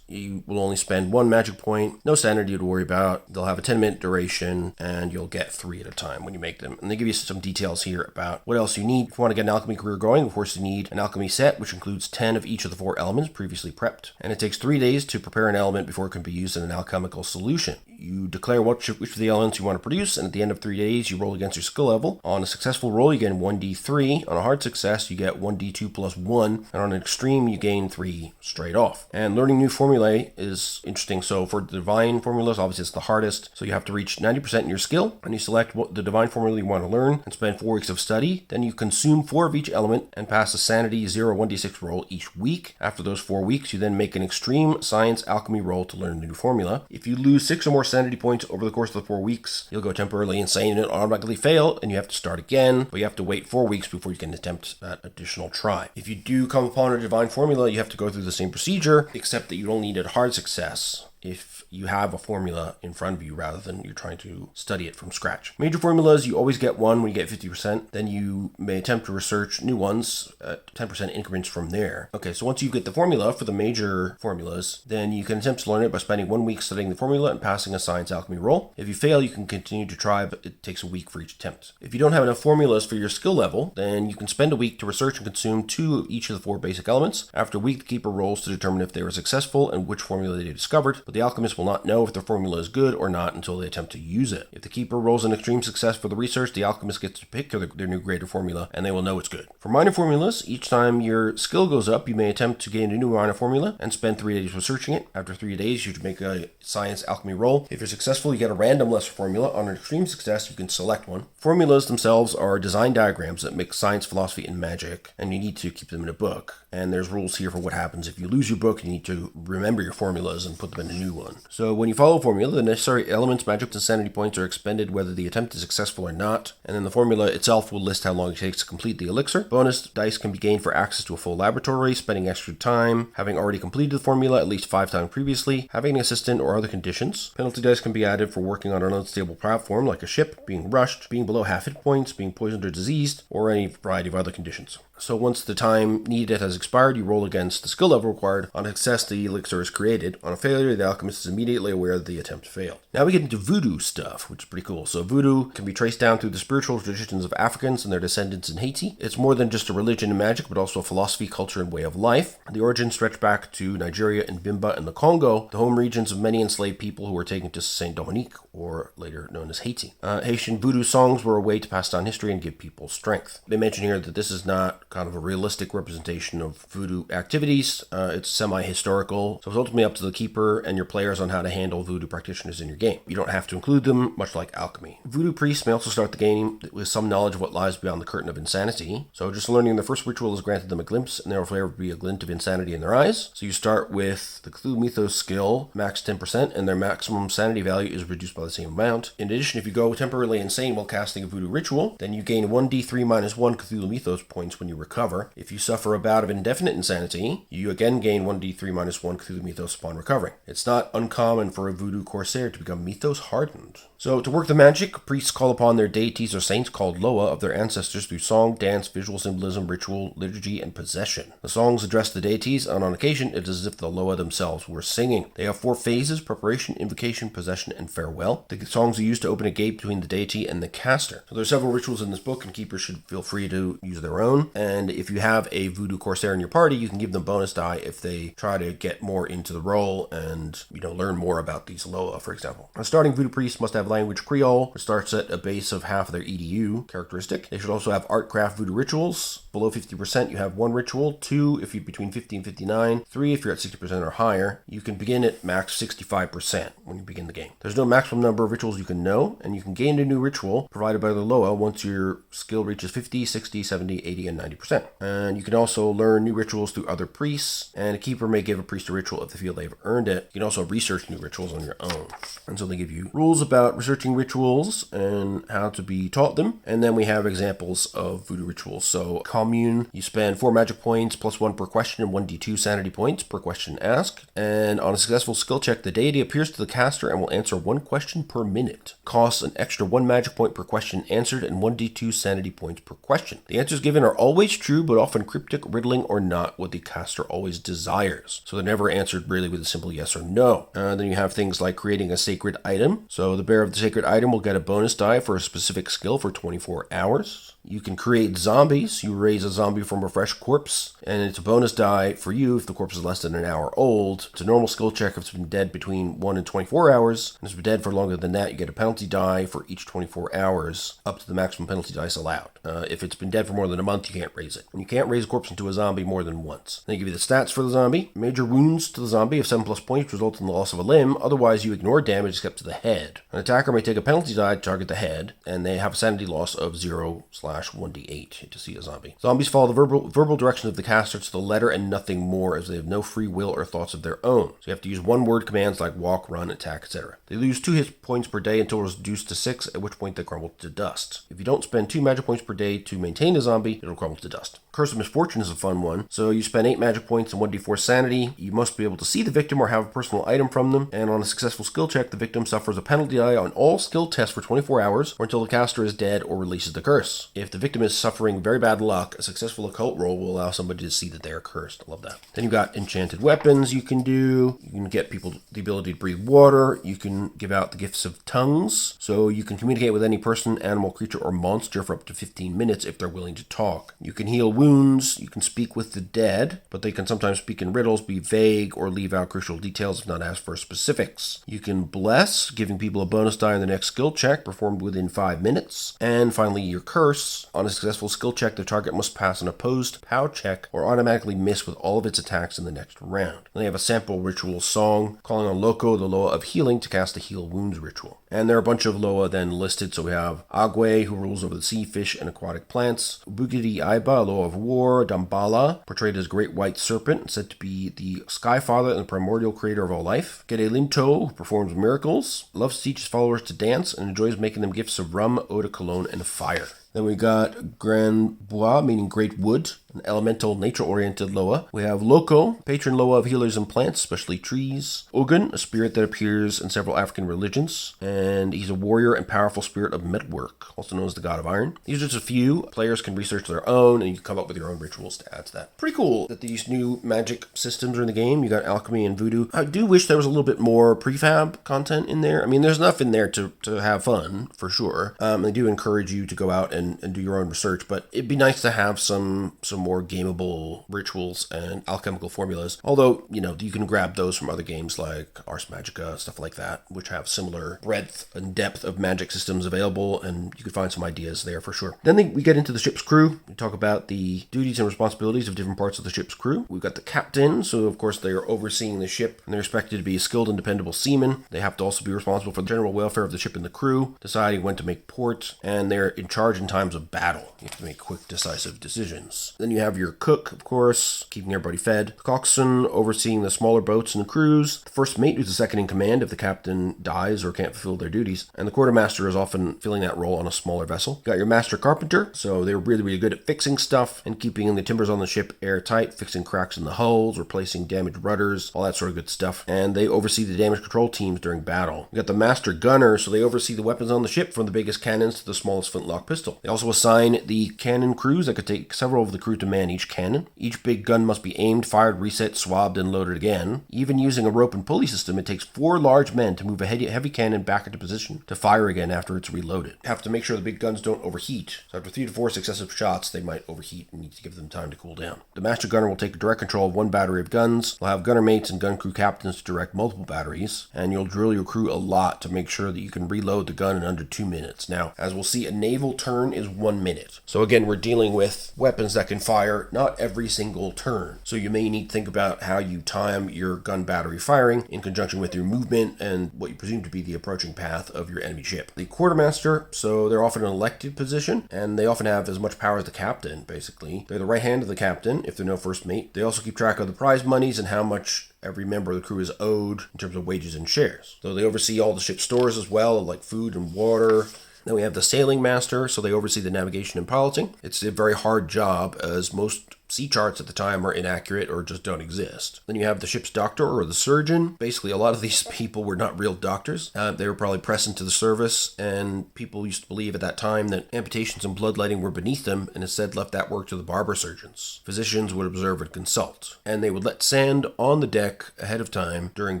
you will only spend 1 magic point, no sanity to worry about. They'll have a 10-minute duration, and you'll get 3 at a time when you make them. And they give you some details here about what else you need. If you want to get an alchemy career going, of course, you need an alchemy set, which includes 10 of each of the 4 elements previously prepped. And it takes 3 days to prepare an element before it can be used in an alchemical solution. You declare which of the elements you want to produce, and at the end of 3 days, you roll against your skill level. On a successful roll, you gain 1d3. On a hard success, you get 1d2 plus 1. And on an extreme, you gain 3 straight off. And learning new formulae is interesting. So for the divine formulas, obviously it's the hardest. So you have to reach 90% in your skill, and you select what the divine formula you want to learn and spend 4 weeks of study. Then you consume 4 of each element and pass a sanity 0 1d6 roll each week. After those 4 weeks, you then make an extreme science alchemy roll to learn the new formula. If you lose 6 or more sanity points over the course of the 4 weeks, you'll go temporarily insane and automatically fail, and you have to start again, but you have to wait 4 weeks before you can attempt that additional try. If you do come upon a divine formula, you have to go through the same procedure, except that you don't need a hard success if you have a formula in front of you rather than you're trying to study it from scratch. Major formulas, you always get 1 when you get 50%. Then you may attempt to research new ones at 10% increments from there. Okay, so once you get the formula for the major formulas, then you can attempt to learn it by spending 1 week studying the formula and passing a science alchemy roll. If you fail, you can continue to try, but it takes a week for each attempt. If you don't have enough formulas for your skill level, then you can spend a week to research and consume 2 of each of the 4 basic elements. After a week, the keeper rolls to determine if they were successful and which formula they discovered, but the alchemist will not know if the formula is good or not until they attempt to use it. If the keeper rolls an extreme success for the research, the alchemist gets to pick their new greater formula, and they will know it's good. For minor formulas, each time your skill goes up, you may attempt to gain a new minor formula and spend 3 days researching it. After 3 days, you should make a science alchemy roll. If you're successful, you get a random lesser formula. On an extreme success, you can select one. Formulas themselves are design diagrams that mix science, philosophy, and magic, and you need to keep them in a book. And there's rules here for what happens if you lose your book. You need to remember your formulas and put them in a new one. So when you follow a formula, the necessary elements, magic, and sanity points are expended whether the attempt is successful or not. And then the formula itself will list how long it takes to complete the elixir. Bonus dice can be gained for access to a full laboratory, spending extra time, having already completed the formula at least 5 times previously, having an assistant, or other conditions. Penalty dice can be added for working on an unstable platform like a ship, being rushed, being below half hit points, being poisoned or diseased, or any variety of other conditions. So once the time needed has expired, you roll against the skill level required. On a success, the elixir is created. On a failure, the alchemist is immediately aware that the attempt failed. Now we get into voodoo stuff, which is pretty cool. So voodoo can be traced down through the spiritual traditions of Africans and their descendants in Haiti. It's more than just a religion and magic, but also a philosophy, culture, and way of life. The origins stretch back to Nigeria and Bimba and the Congo, the home regions of many enslaved people who were taken to Saint Dominique, or later known as Haiti. Haitian voodoo songs were a way to pass down history and give people strength. They mention here that this is not kind of a realistic representation of voodoo activities. It's semi-historical, so it's ultimately up to the keeper and your players on how to handle voodoo practitioners in your game. You don't have to include them, much like alchemy. Voodoo priests may also start the game with some knowledge of what lies beyond the curtain of insanity. So just learning the first ritual has granted them a glimpse, and there will forever be a glint of insanity in their eyes. So you start with the Cthulhu Mythos skill, max 10%, and their maximum sanity value is reduced by the same amount. In addition, if you go temporarily insane while casting a voodoo ritual, then you gain 1d3 minus 1 Cthulhu Mythos points when you recover. If you suffer a bout of indefinite insanity, you again gain 1d3 minus 1 Cthulhu Mythos upon recovering. It's not uncommon for a voodoo corsair to become Mythos hardened. So to work the magic, priests call upon their deities or saints called Loa of their ancestors through song, dance, visual symbolism, ritual, liturgy, and possession. The songs address the deities, and on occasion it is as if the Loa themselves were singing. They have 4 phases: preparation, invocation, possession, and farewell. The songs are used to open a gate between the deity and the caster. So there are several rituals in this book, and keepers should feel free to use their own. And if you have a voodoo corsair in your party, you can give them bonus die if they try to get more into the role and, learn more about these Loa, for example. A starting voodoo priest must have language Creole, which starts at a base of half of their EDU characteristic. They should also have art craft voodoo rituals. Below 50%, you have 1 ritual, 2 if you're between 50 and 59, 3 if you're at 60% or higher. You can begin at max 65% when you begin the game. There's no maximum number of rituals you can know, and you can gain a new ritual provided by the Loa once your skill reaches 50, 60, 70, 80, and 90%. And you can also learn new rituals through other priests, and a keeper may give a priest a ritual if they feel they've earned it. You can also research new rituals on your own. And so they give you rules about researching rituals and how to be taught them. And then we have examples of voodoo rituals. So commune, you spend 4 magic points plus 1 per question and 1d2 sanity points per question asked. And on a successful skill check, the deity appears to the caster and will answer 1 question per minute. Costs an extra 1 magic point per question answered and 1d2 sanity points per question. The answers given are always true, but often cryptic, riddling, or not what the caster always desires. So they're never answered really with a simple yes or no. Then you have things like creating a sacred item. So the bearer of the sacred item will get a bonus die for a specific skill for 24 hours. You can create zombies. You raise a zombie from a fresh corpse, and it's a bonus die for you if the corpse is less than an hour old. It's a normal skill check if it's been dead between 1 and 24 hours. And if it's been dead for longer than that, you get a penalty die for each 24 hours, up to the maximum penalty dice allowed. If it's been dead for more than a month, you can't raise it. And you can't raise a corpse into a zombie more than once. They give you the stats for the zombie. Major wounds to the zombie of 7+ points result in the loss of a limb. Otherwise, you ignore damage except to the head. An attacker may take a penalty die to target the head, and they have a sanity loss of 0/1d8 to see a zombie. Zombies follow the verbal directions of the caster to the letter and nothing more, as they have no free will or thoughts of their own. So you have to use one-word commands like walk, run, attack, etc. They lose 2 hit points per day until it's reduced to 6, at which point they crumble to dust. If you don't spend 2 magic points per day to maintain a zombie, it'll crumble to dust. Curse of Misfortune is a fun one. So you spend 8 magic points and 1d4 sanity. You must be able to see the victim or have a personal item from them. And on a successful skill check, the victim suffers a penalty die on all skill tests for 24 hours or until the caster is dead or releases the curse. If the victim is suffering very bad luck, a successful occult roll will allow somebody to see that they are cursed. I love that. Then you've got enchanted weapons you can do. You can get people the ability to breathe water. You can give out the gifts of tongues. So you can communicate with any person, animal, creature, or monster for up to 15 minutes if they're willing to talk. You can heal wounds. You can speak with the dead, but they can sometimes speak in riddles, be vague, or leave out crucial details if not asked for specifics. You can bless, giving people a bonus die on the next skill check performed within 5 minutes. And finally, your curse. On a successful skill check, the target must pass an opposed POW check or automatically miss with all of its attacks in the next round. Then they have a sample ritual song, calling on Loco, the Loa of healing, to cast a heal wounds ritual. And there are a bunch of Loa then listed, so we have Agwe, who rules over the sea, fish, and aquatic plants. Bugidi Aiba, Loa of war. Dambala, portrayed as Great White Serpent, said to be the Sky Father and the primordial creator of all life. Gede Linto, who performs miracles, loves to teach his followers to dance, and enjoys making them gifts of rum, eau de cologne, and fire. Then we got Grand Bois, meaning Great Wood, an elemental, nature-oriented Loa. We have Loco, patron Loa of healers and plants, especially trees. Ogun, a spirit that appears in several African religions, and he's a warrior and powerful spirit of metalwork, also known as the God of Iron. These are just a few. Players can research their own, and you can come up with your own rituals to add to that. Pretty cool that these new magic systems are in the game. You got alchemy and voodoo. I do wish there was a little bit more prefab content in there. I mean, there's enough in there to have fun, for sure. They do encourage you to go out and do your own research, but it'd be nice to have some more gameable rituals and alchemical formulas. Although, you can grab those from other games like Ars Magica, stuff like that, which have similar breadth and depth of magic systems available, and you could find some ideas there for sure. Then we get into the ship's crew. We talk about the duties and responsibilities of different parts of the ship's crew. We've got the captain, so of course they are overseeing the ship, and they're expected to be skilled and dependable seamen. They have to also be responsible for the general welfare of the ship and the crew, deciding when to make port, and they're in charge and in times of battle. You have to make quick, decisive decisions. Then you have your cook, of course, keeping everybody fed. The coxswain overseeing the smaller boats and the crews. The first mate, who's the second in command if the captain dies or can't fulfill their duties. And the quartermaster is often filling that role on a smaller vessel. You got your master carpenter, so they were really good at fixing stuff and keeping the timbers on the ship airtight, fixing cracks in the hulls, replacing damaged rudders, all that sort of good stuff. And they oversee the damage control teams during battle. You got the master gunner, so they oversee the weapons on the ship from the biggest cannons to the smallest flintlock pistol. They also assign the cannon crews that could take several of the crew to man each cannon. Each big gun must be aimed, fired, reset, swabbed, and loaded again. Even using a rope and pulley system, it takes 4 large men to move a heavy cannon back into position to fire again after it's reloaded. You have to make sure the big guns don't overheat. So after 3 to 4 successive shots, they might overheat and need to give them time to cool down. The master gunner will take direct control of one battery of guns. They'll have gunner mates and gun crew captains to direct multiple batteries, and you'll drill your crew a lot to make sure that you can reload the gun in under 2 minutes. Now, as we'll see, a naval turn is 1 minute. So again, we're dealing with weapons that can fire not every single turn. So you may need to think about how you time your gun battery firing in conjunction with your movement and what you presume to be the approaching path of your enemy ship. The quartermaster, so they're often an elected position, and they often have as much power as the captain, basically. They're the right hand of the captain if they're no first mate. They also keep track of the prize monies and how much every member of the crew is owed in terms of wages and shares. So they oversee all the ship's stores as well, like food and water. Then we have the sailing master, so they oversee the navigation and piloting. It's a very hard job, as most sea charts at the time are inaccurate or just don't exist. Then you have the ship's doctor or the surgeon. Basically, a lot of these people were not real doctors. They were probably pressed into the service, and people used to believe at that time that amputations and bloodletting were beneath them, and instead left that work to the barber surgeons. Physicians would observe and consult, and they would let sand on the deck ahead of time during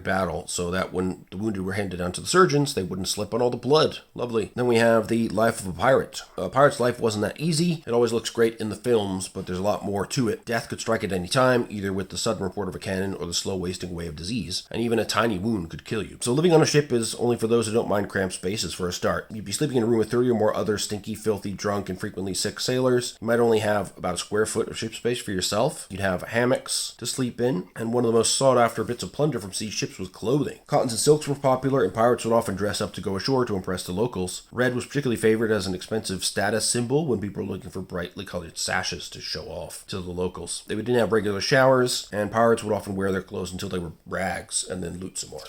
battle, so that when the wounded were handed down to the surgeons, they wouldn't slip on all the blood. Lovely. Then we have the life of a pirate. A pirate's life wasn't that easy. It always looks great in the films, but there's a lot more to it. Death could strike at any time, either with the sudden report of a cannon or the slow wasting away of disease, and even a tiny wound could kill you. So living on a ship is only for those who don't mind cramped spaces for a start. You'd be sleeping in a room with 30 or more other stinky, filthy, drunk, and frequently sick sailors. You might only have about a square foot of ship space for yourself. You'd have hammocks to sleep in, and one of the most sought after bits of plunder from sea ships was clothing. Cottons and silks were popular, and pirates would often dress up to go ashore to impress the locals. Red was particularly favored as an expensive status symbol when people were looking for brightly colored sashes to show off to the locals. They didn't have regular showers, and pirates would often wear their clothes until they were rags and then loot some more.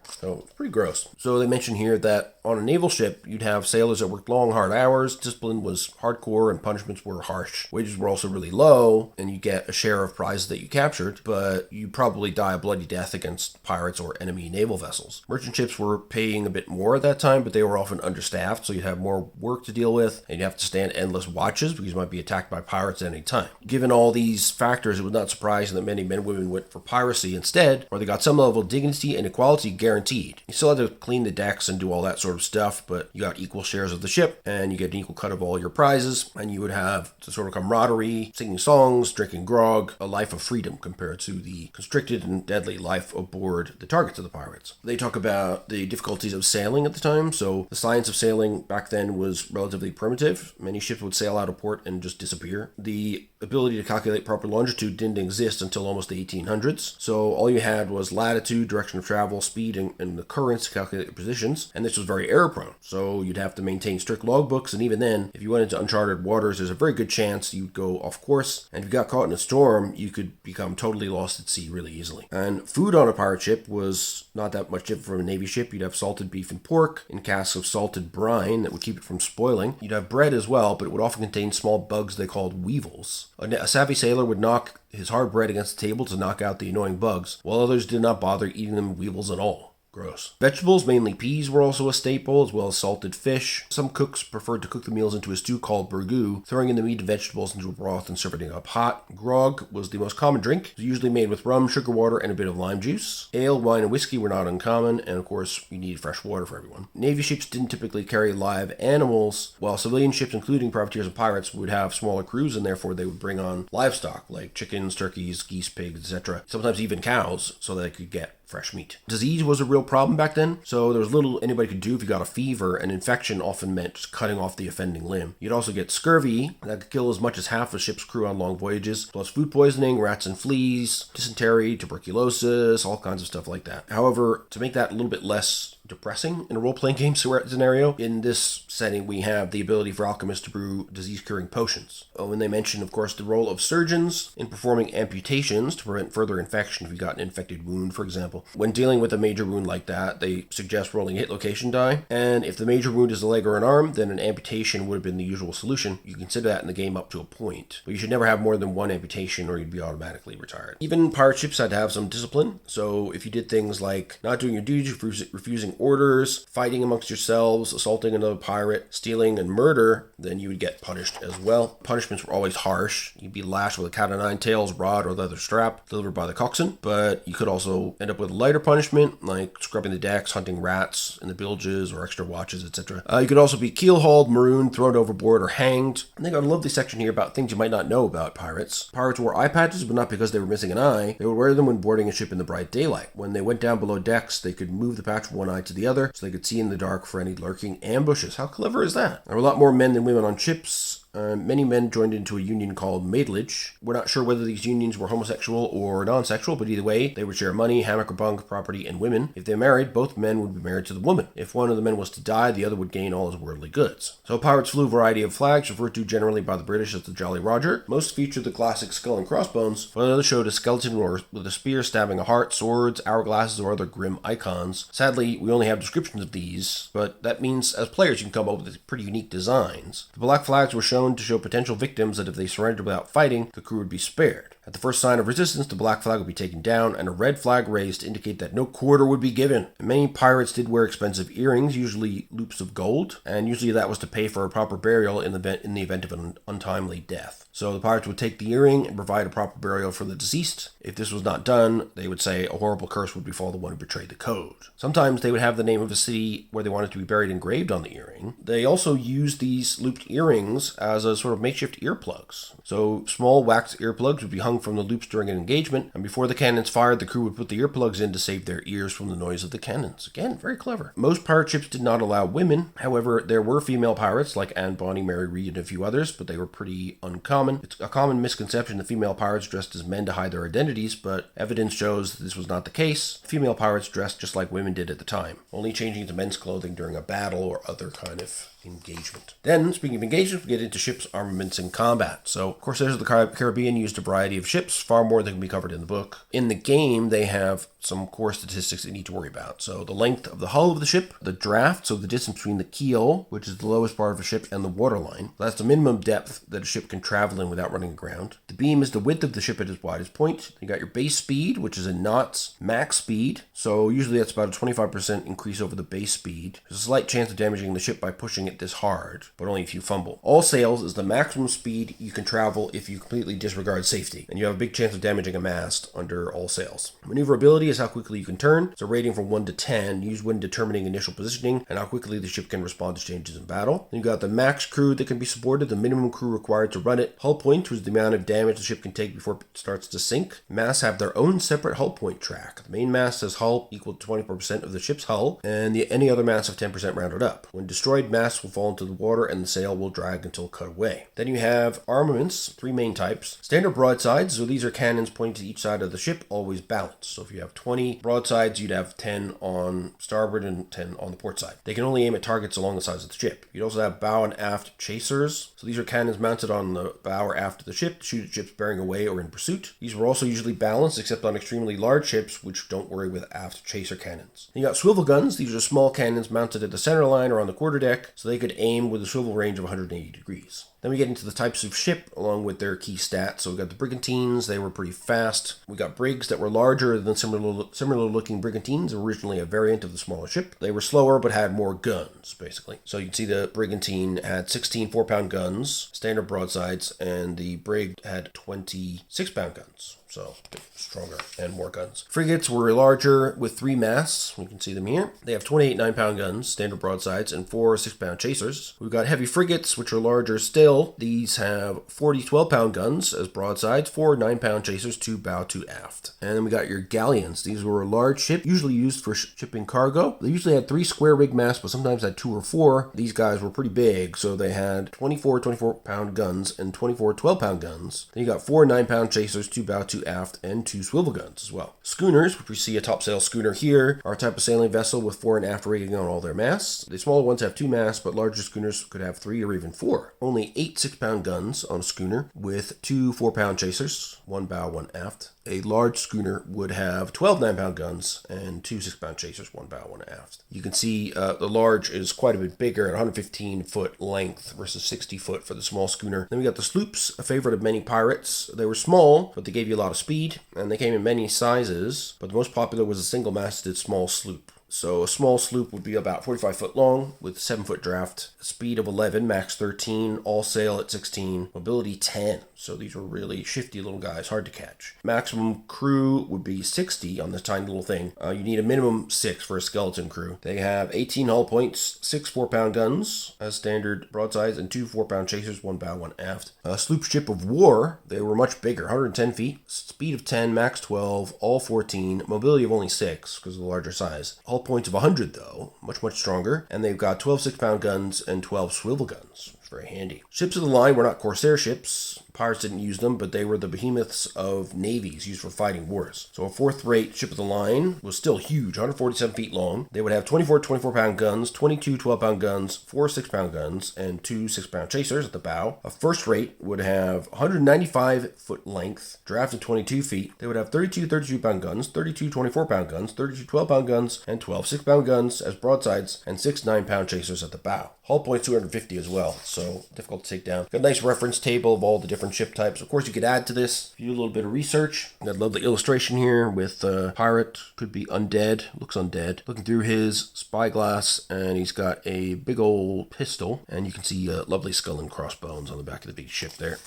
So it's pretty gross. So they mention here that on a naval ship, you'd have sailors that worked long, hard hours. Discipline was hardcore and punishments were harsh. Wages were also really low, and you get a share of prizes that you captured, but you probably die a bloody death against pirates or enemy naval vessels. Merchant ships were paying a bit more at that time, but they were often understaffed, so you'd have more work to deal with, and you'd have to stand endless watches because you might be attacked by pirates at any time. Given all these factors, it was not surprising that many men and women went for piracy instead, where they got some level of dignity and equality guaranteed. You still had to clean the decks and do all that sort of stuff, but you got equal shares of the ship, and you get an equal cut of all your prizes, and you would have the sort of camaraderie, singing songs, drinking grog, a life of freedom compared to the constricted and deadly life aboard the targets of the pirates. They talk about the difficulties of sailing at the time, so the science of sailing back then was relatively primitive. Many ships would sail out of port and just disappear. The ability to calculate proper longitude didn't exist until almost the 1800s, so all you had was latitude, direction of travel, speed, and the currents to calculate your positions, and this was very error-prone, so you'd have to maintain strict logbooks, and even then, if you went into uncharted waters, there's a very good chance you'd go off course, and if you got caught in a storm, you could become totally lost at sea really easily. And food on a pirate ship was not that much different from a navy ship. You'd have salted beef and pork in casks of salted brine that would keep it from spoiling. You'd have bread as well, but it would often contain small bugs they called weevils. A savvy sailor would knock his hard bread against the table to knock out the annoying bugs, while others did not bother eating them weevils at all. Gross. Vegetables, mainly peas, were also a staple, as well as salted fish. Some cooks preferred to cook the meals into a stew called burgoo, throwing in the meat and vegetables into a broth and serving it up hot. Grog was the most common drink. It was usually made with rum, sugar water, and a bit of lime juice. Ale, wine, and whiskey were not uncommon, and of course, you needed fresh water for everyone. Navy ships didn't typically carry live animals, while civilian ships, including privateers and pirates, would have smaller crews, and therefore they would bring on livestock, like chickens, turkeys, geese, pigs, etc. Sometimes even cows, so that they could get fresh meat. Disease was a real problem back then, so there was little anybody could do if you got a fever, and infection often meant just cutting off the offending limb. You'd also get scurvy that could kill as much as half a ship's crew on long voyages, plus food poisoning, rats and fleas, dysentery, tuberculosis, all kinds of stuff like that. However, to make that a little bit less depressing in a role-playing game scenario. In this setting, we have the ability for alchemists to brew disease-curing potions. Oh, and they mention, of course, the role of surgeons in performing amputations to prevent further infection if you got an infected wound, for example. When dealing with a major wound like that, they suggest rolling a hit location die, and if the major wound is a leg or an arm, then an amputation would have been the usual solution. You consider that in the game up to a point, but you should never have more than one amputation or you'd be automatically retired. Even pirate ships had to have some discipline, so if you did things like not doing your duties, refusing orders, fighting amongst yourselves, assaulting another pirate, stealing, and murder, then you would get punished as well. Punishments were always harsh. You'd be lashed with a cat o' nine tails, rod, or leather strap delivered by the coxswain, but you could also end up with a lighter punishment, like scrubbing the decks, hunting rats in the bilges, or extra watches, etc. You could also be keel-hauled, marooned, thrown overboard, or hanged. And they got a lovely section here about things you might not know about pirates. Pirates wore eye patches, but not because they were missing an eye. They would wear them when boarding a ship in the bright daylight. When they went down below decks, they could move the patch from one eye to the other, so they could see in the dark for any lurking ambushes. How clever is that? There were a lot more men than women on ships. Many men joined into a union called maidlage. We're not sure whether these unions were homosexual or non-sexual, but either way, they would share money, hammock or bunk, property, and women. If they married, both men would be married to the woman. If one of the men was to die, the other would gain all his worldly goods. So pirates flew a variety of flags, referred to generally by the British as the Jolly Roger. Most featured the classic skull and crossbones, while others showed a skeleton with a spear stabbing a heart, swords, hourglasses, or other grim icons. Sadly, we only have descriptions of these, but that means as players you can come up with pretty unique designs. The black flags were shown to show potential victims that if they surrendered without fighting, the crew would be spared. At the first sign of resistance, the black flag would be taken down and a red flag raised to indicate that no quarter would be given. And many pirates did wear expensive earrings, usually loops of gold, and usually that was to pay for a proper burial in the event of an untimely death. So the pirates would take the earring and provide a proper burial for the deceased. If this was not done, they would say a horrible curse would befall the one who betrayed the code. Sometimes they would have the name of a city where they wanted to be buried engraved on the earring. They also used these looped earrings as a sort of makeshift earplugs. So small wax earplugs would be hung from the loops during an engagement, and before the cannons fired, the crew would put the earplugs in to save their ears from the noise of the cannons. Again, very clever. Most pirate ships did not allow women. However, there were female pirates like Anne Bonny, Mary Read, and a few others, but they were pretty uncommon. It's a common misconception that female pirates dressed as men to hide their identities, but evidence shows that this was not the case. Female pirates dressed just like women did at the time, only changing to men's clothing during a battle or other kind of engagement. Then, speaking of engagement, we get into ships, armaments, and combat. So, Corsairs of the Caribbean used a variety of ships, far more than can be covered in the book. In the game, they have some core statistics that you need to worry about. So, the length of the hull of the ship, the draft, so the distance between the keel, which is the lowest part of a ship, and the waterline. That's the minimum depth that a ship can travel in without running aground. The beam is the width of the ship at its widest point. You got your base speed, which is in knots, max speed. So, usually that's about a 25% increase over the base speed. There's a slight chance of damaging the ship by pushing it this hard, but only if you fumble. All sails is the maximum speed you can travel if you completely disregard safety, and you have a big chance of damaging a mast under all sails. Maneuverability is how quickly you can turn. It's a rating from 1 to 10, used when determining initial positioning and how quickly the ship can respond to changes in battle. Then you got the max crew that can be supported, the minimum crew required to run it. Hull point, which is the amount of damage the ship can take before it starts to sink. Masts have their own separate hull point track. The main mast has hull equal to 24% of the ship's hull, and any other masts have 10% rounded up. When destroyed, masts will fall into the water and the sail will drag until cut away. Then you have armaments, 3 main types. Standard broadsides, so these are cannons pointing to each side of the ship, always balanced. So if you have 20 broadsides, you'd have 10 on starboard and 10 on the port side. They can only aim at targets along the sides of the ship. You'd also have bow and aft chasers. So these are cannons mounted on the bow or aft of the ship to shoot at ships bearing away or in pursuit. These were also usually balanced, except on extremely large ships, which don't worry with aft chaser cannons. Then you got swivel guns. These are small cannons mounted at the center line or on the quarterdeck, so they could aim with a swivel range of 180 degrees. Then we get into the types of ship along with their key stats. So we got the brigantines, they were pretty fast. We got brigs that were larger than similar looking brigantines, originally a variant of the smaller ship. They were slower but had more guns, basically. So you can see the brigantine had 16 4-pound guns, standard broadsides, and the brig had 26-pound guns. So stronger and more guns. Frigates were larger with 3 masts. You can see them here. They have 28 9-pound guns, standard broadsides, and 4 6-pound chasers. We've got heavy frigates, which are larger still. These have 40 12-pound guns as broadsides, 4 9-pound chasers, 2 bow, 2 aft. And then we got your galleons. These were a large ship, usually used for shipping cargo. They usually had 3 square rig masts, but sometimes had 2 or 4. These guys were pretty big, so they had 24 24-pound guns and 24 12-pound guns. Then you got 4 9-pound chasers, 2 bow, 2 aft, and 2 swivel guns. guns as well. Schooners, which we see a topsail schooner here, are a type of sailing vessel with fore and after rigging on all their masts. The smaller ones have 2 masts, but larger schooners could have 3 or even 4. Only 8 6-pound guns on a schooner with 2 4-pound chasers, 1 bow, 1 aft. A large schooner would have 12 9-pound guns and 2 6-pound chasers, 1 bow, 1 aft. You can see the large is quite a bit bigger at 115-foot length versus 60-foot for the small schooner. Then we got the sloops, a favorite of many pirates. They were small, but they gave you a lot of speed, and they came in many sizes, but the most popular was a single-masted small sloop. So a small sloop would be about 45 foot long with 7-foot draft, speed of 11, max 13, all sail at 16, mobility 10. So these were really shifty little guys, hard to catch. Maximum crew would be 60 on this tiny little thing. You need a minimum 6 for a skeleton crew. They have 18 hull points, 6 4-pound guns as standard broadsides, and 2 4-pound chasers, 1 bow, 1 aft. A sloop ship of war, they were much bigger, 110 feet, speed of 10, max 12, all 14, mobility of only 6 because of the larger size. Hull points of 100 though, much stronger, and they've got 12 6-pound guns and 12 swivel guns. Very handy. Ships of the line were not Corsair ships. Pirates didn't use them, but they were the behemoths of navies used for fighting wars. So a 4th-rate ship of the line was still huge, 147 feet long. They would have 24 24-pound guns, 22 12-pound guns, 4 6-pound guns, and 2 6-pound chasers at the bow. A first-rate would have 195-foot length, draft of 22 feet. They would have 32 32-pound guns, 32 24-pound guns, 32 12-pound guns, and 12 6-pound guns as broadsides, and 6 9-pound chasers at the bow. Hull point 250 as well, so difficult to take down. Got a nice reference table of all the different ship types. Of course, you could add to this if you do a little bit of research. Got a lovely illustration here with a pirate, could be undead, looks undead, looking through his spyglass, and he's got a big old pistol, and you can see a lovely skull and crossbones on the back of the big ship there.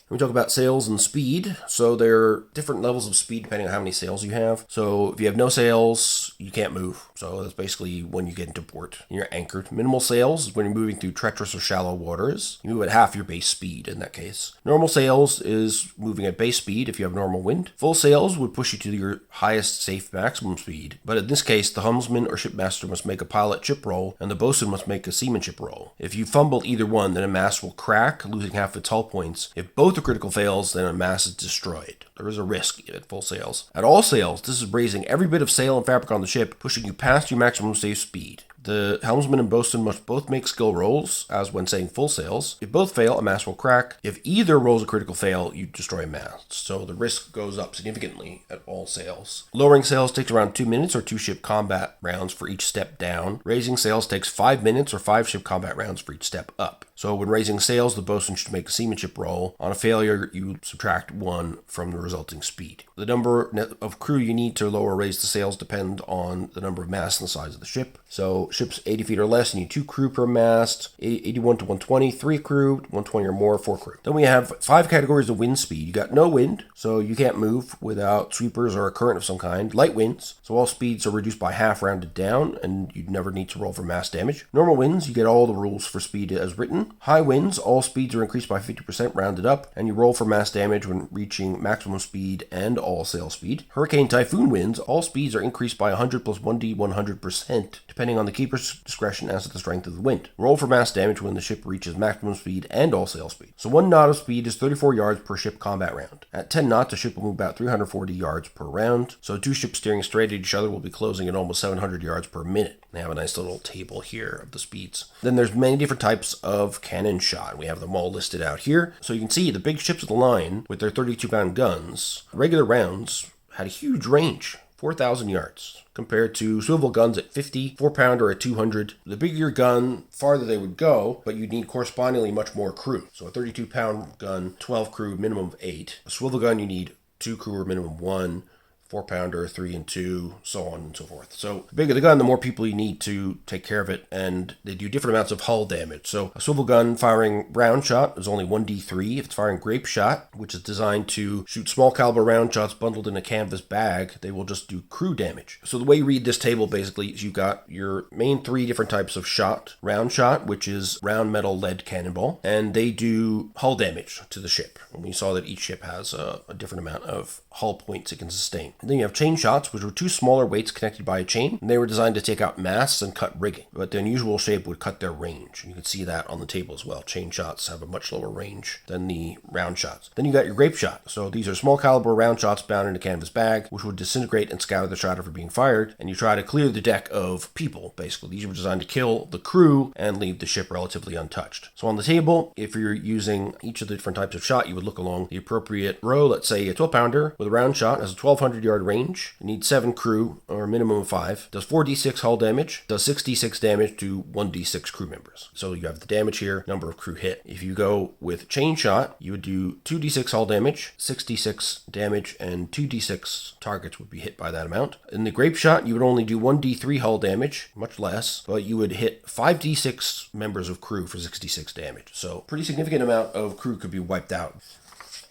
We talk about sails and speed. So there are different levels of speed depending on how many sails you have. So if you have no sails, you can't move. So that's basically when you get into port and you're anchored. Minimal sails is when you're moving through treacherous or shallow waters. You move at half your base speed in that case. Normal sails is moving at base speed if you have normal wind. Full sails would push you to your highest safe maximum speed. But in this case, the helmsman or shipmaster must make a pilot ship roll and the bosun must make a seamanship roll. If you fumble either one, then a mast will crack, losing half its hull points. If both are critical fails, then a mast is destroyed. There is a risk at full sails. At all sails, this is raising every bit of sail and fabric on the ship, pushing you past your maximum safe speed. The helmsman and bosun must both make skill rolls, as when saying full sails. If both fail, a mast will crack. If either rolls a critical fail, you destroy a mast. So the risk goes up significantly at all sails. Lowering sails takes around 2 minutes or 2 ship combat rounds for each step down. Raising sails takes 5 minutes or 5 ship combat rounds for each step up. So when raising sails, the bosun should make a seamanship roll. On a failure, you subtract 1 from the resulting speed. The number of crew you need to lower or raise the sails depend on the number of masts and the size of the ship. So ships 80 feet or less, you need 2 crew per mast, 81 to 120, 3 crew, 120 or more, 4 crew. Then we have 5 categories of wind speed. You got no wind, so you can't move without sweepers or a current of some kind. Light winds, so all speeds are reduced by half rounded down, and you'd never need to roll for mast damage. Normal winds, you get all the rules for speed as written. High winds, all speeds are increased by 50% rounded up, and you roll for mast damage when reaching maximum speed and all sail speed. Hurricane typhoon winds, all speeds are increased by 100 plus 1d 100%, depending on the keeper's discretion as to the strength of the wind. Roll for mast damage when the ship reaches maximum speed and all sail speed. So 1 knot of speed is 34 yards per ship combat round. At 10 knots, the ship will move about 340 yards per round. So 2 ships steering straight at each other will be closing at almost 700 yards per minute. They have a nice little table here of the speeds. Then there's many different types of cannon shot. We have them all listed out here. So you can see the big ships of the line with their 32-pound guns, regular rounds, had a huge range, 4,000 yards, compared to swivel guns at 50, 4-pounder at 200. The bigger your gun, farther they would go, but you'd need correspondingly much more crew. So a 32-pound gun, 12 crew, minimum of 8. A swivel gun, you need 2 crew or minimum 1. 4-pounder, 3 and 2, so on and so forth. So the bigger the gun, the more people you need to take care of it, and they do different amounts of hull damage. So a swivel gun firing round shot is only 1d3. If it's firing grape shot, which is designed to shoot small caliber round shots bundled in a canvas bag, they will just do crew damage. So the way you read this table basically is you've got your main 3 different types of shot. Round shot, which is round metal lead cannonball, and they do hull damage to the ship. And we saw that each ship has a different amount of hull points it can sustain. And then you have chain shots, which were two smaller weights connected by a chain, and they were designed to take out masts and cut rigging, but the unusual shape would cut their range. You can see that on the table as well. Chain shots have a much lower range than the round shots. Then you got your grape shot. So these are small caliber round shots bound in a canvas bag, which would disintegrate and scatter the shot after being fired, and you try to clear the deck of people, basically. These were designed to kill the crew and leave the ship relatively untouched. So on the table, if you're using each of the different types of shot, you would look along the appropriate row. Let's say a 12-pounder with a round shot has a 1,200-yard range. It needs 7 crew, or a minimum of 5. Does 4d6 hull damage. Does 6d6 damage to 1d6 crew members. So you have the damage here, number of crew hit. If you go with chain shot, you would do 2d6 hull damage, 6d6 damage, and 2d6 targets would be hit by that amount. In the grape shot, you would only do 1d3 hull damage, much less, but you would hit 5d6 members of crew for 66 damage. So pretty significant amount of crew could be wiped out.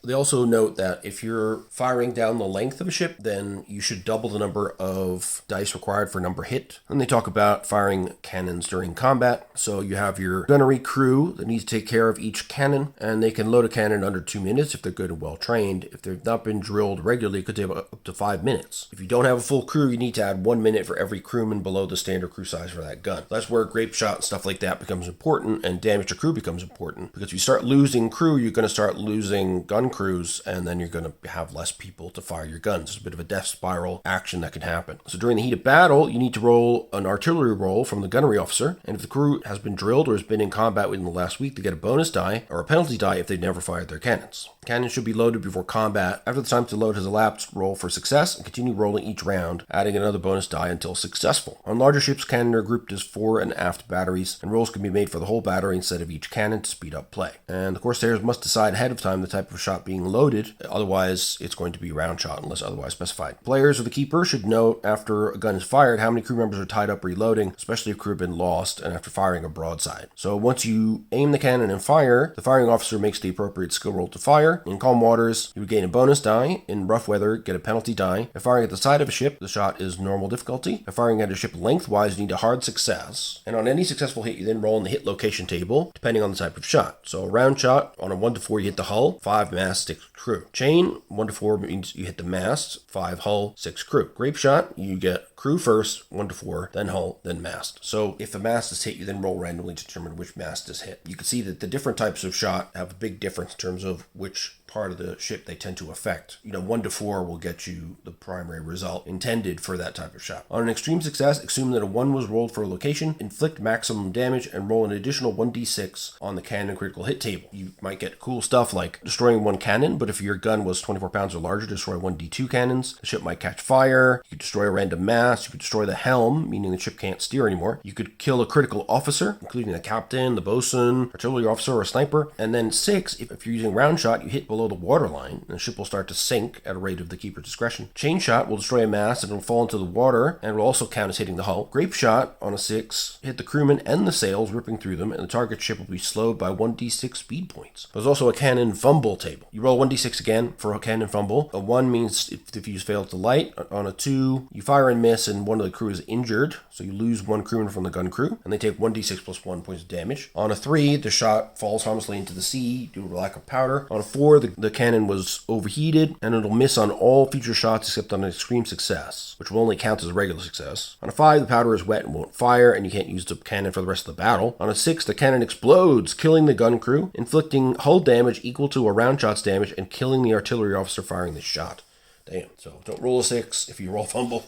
They also note that if you're firing down the length of a ship, then you should double the number of dice required for number hit. And they talk about firing cannons during combat. So you have your gunnery crew that needs to take care of each cannon, and they can load a cannon in under 2 minutes if they're good and well trained. If they've not been drilled regularly, it could take up to 5 minutes. If you don't have a full crew, you need to add 1 minute for every crewman below the standard crew size for that gun. That's where grape shot and stuff like that becomes important, and damage to crew becomes important. Because if you start losing crew, you're going to start losing gun crews, and then you're going to have less people to fire your guns. It's a bit of a death spiral action that can happen. So during the heat of battle, you need to roll an artillery roll from the gunnery officer, and if the crew has been drilled or has been in combat within the last week, they get a bonus die or a penalty die if they've never fired their cannons. Cannons should be loaded before combat. After the time to load has elapsed, roll for success and continue rolling each round, adding another bonus die until successful. On larger ships, cannon are grouped as fore and aft batteries, and rolls can be made for the whole battery instead of each cannon to speed up play. And the Corsairs must decide ahead of time the type of shot being loaded, otherwise it's going to be round shot unless otherwise specified. Players or the keeper should note after a gun is fired how many crew members are tied up reloading, especially if crew have been lost and after firing a broadside. So once you aim the cannon and fire, the firing officer makes the appropriate skill roll to fire. In calm waters, you would gain a bonus die. In rough weather, get a penalty die. If firing at the side of a ship, the shot is normal difficulty. If firing at a ship lengthwise, you need a hard success. And on any successful hit, you then roll in the hit location table, depending on the type of shot. So a round shot, on a 1 to 4, you hit the hull, 5 mast, 6 crew. Chain, 1 to 4 means you hit the mast, 5 hull, 6 crew. Grape shot, you get crew first, 1 to 4, then hull, then mast. So if the mast is hit, you then roll randomly to determine which mast is hit. You can see that the different types of shot have a big difference in terms of which part of the ship they tend to affect. 1 to 4 will get you the primary result intended for that type of shot. On an extreme success, assume that a 1 was rolled for a location, inflict maximum damage, and roll an additional 1d6 on the cannon critical hit table. You might get cool stuff like destroying 1 cannon, but if your gun was 24 pounds or larger, destroy 1d2 cannons. The ship might catch fire. You could destroy a random mast. You could destroy the helm, meaning the ship can't steer anymore. You could kill a critical officer, including the captain, the bosun, artillery officer, or a sniper. And then 6, if you're using round shot, you hit below the waterline, and the ship will start to sink at a rate of the keeper's discretion. Chain shot will destroy a mast and it will fall into the water, and it will also count as hitting the hull. Grape shot on a 6, hit the crewmen and the sails, ripping through them, and the target ship will be slowed by 1d6 speed points. There's also a cannon fumble table. You roll 1d6 again for a cannon fumble. A 1 means if the fuse fails to light. On a 2, you fire and miss, and one of the crew is injured, so you lose 1 crewman from the gun crew, and they take 1d6 plus 1 points of damage. On a 3, the shot falls harmlessly into the sea due to lack of powder. On a 4, the cannon was overheated, and it'll miss on all future shots except on an extreme success, which will only count as a regular success. On a 5, the powder is wet and won't fire, and you can't use the cannon for the rest of the battle. On a 6, the cannon explodes, killing the gun crew, inflicting hull damage equal to a round shot's damage, and killing the artillery officer firing the shot. Damn. So don't roll a 6 if you roll fumble.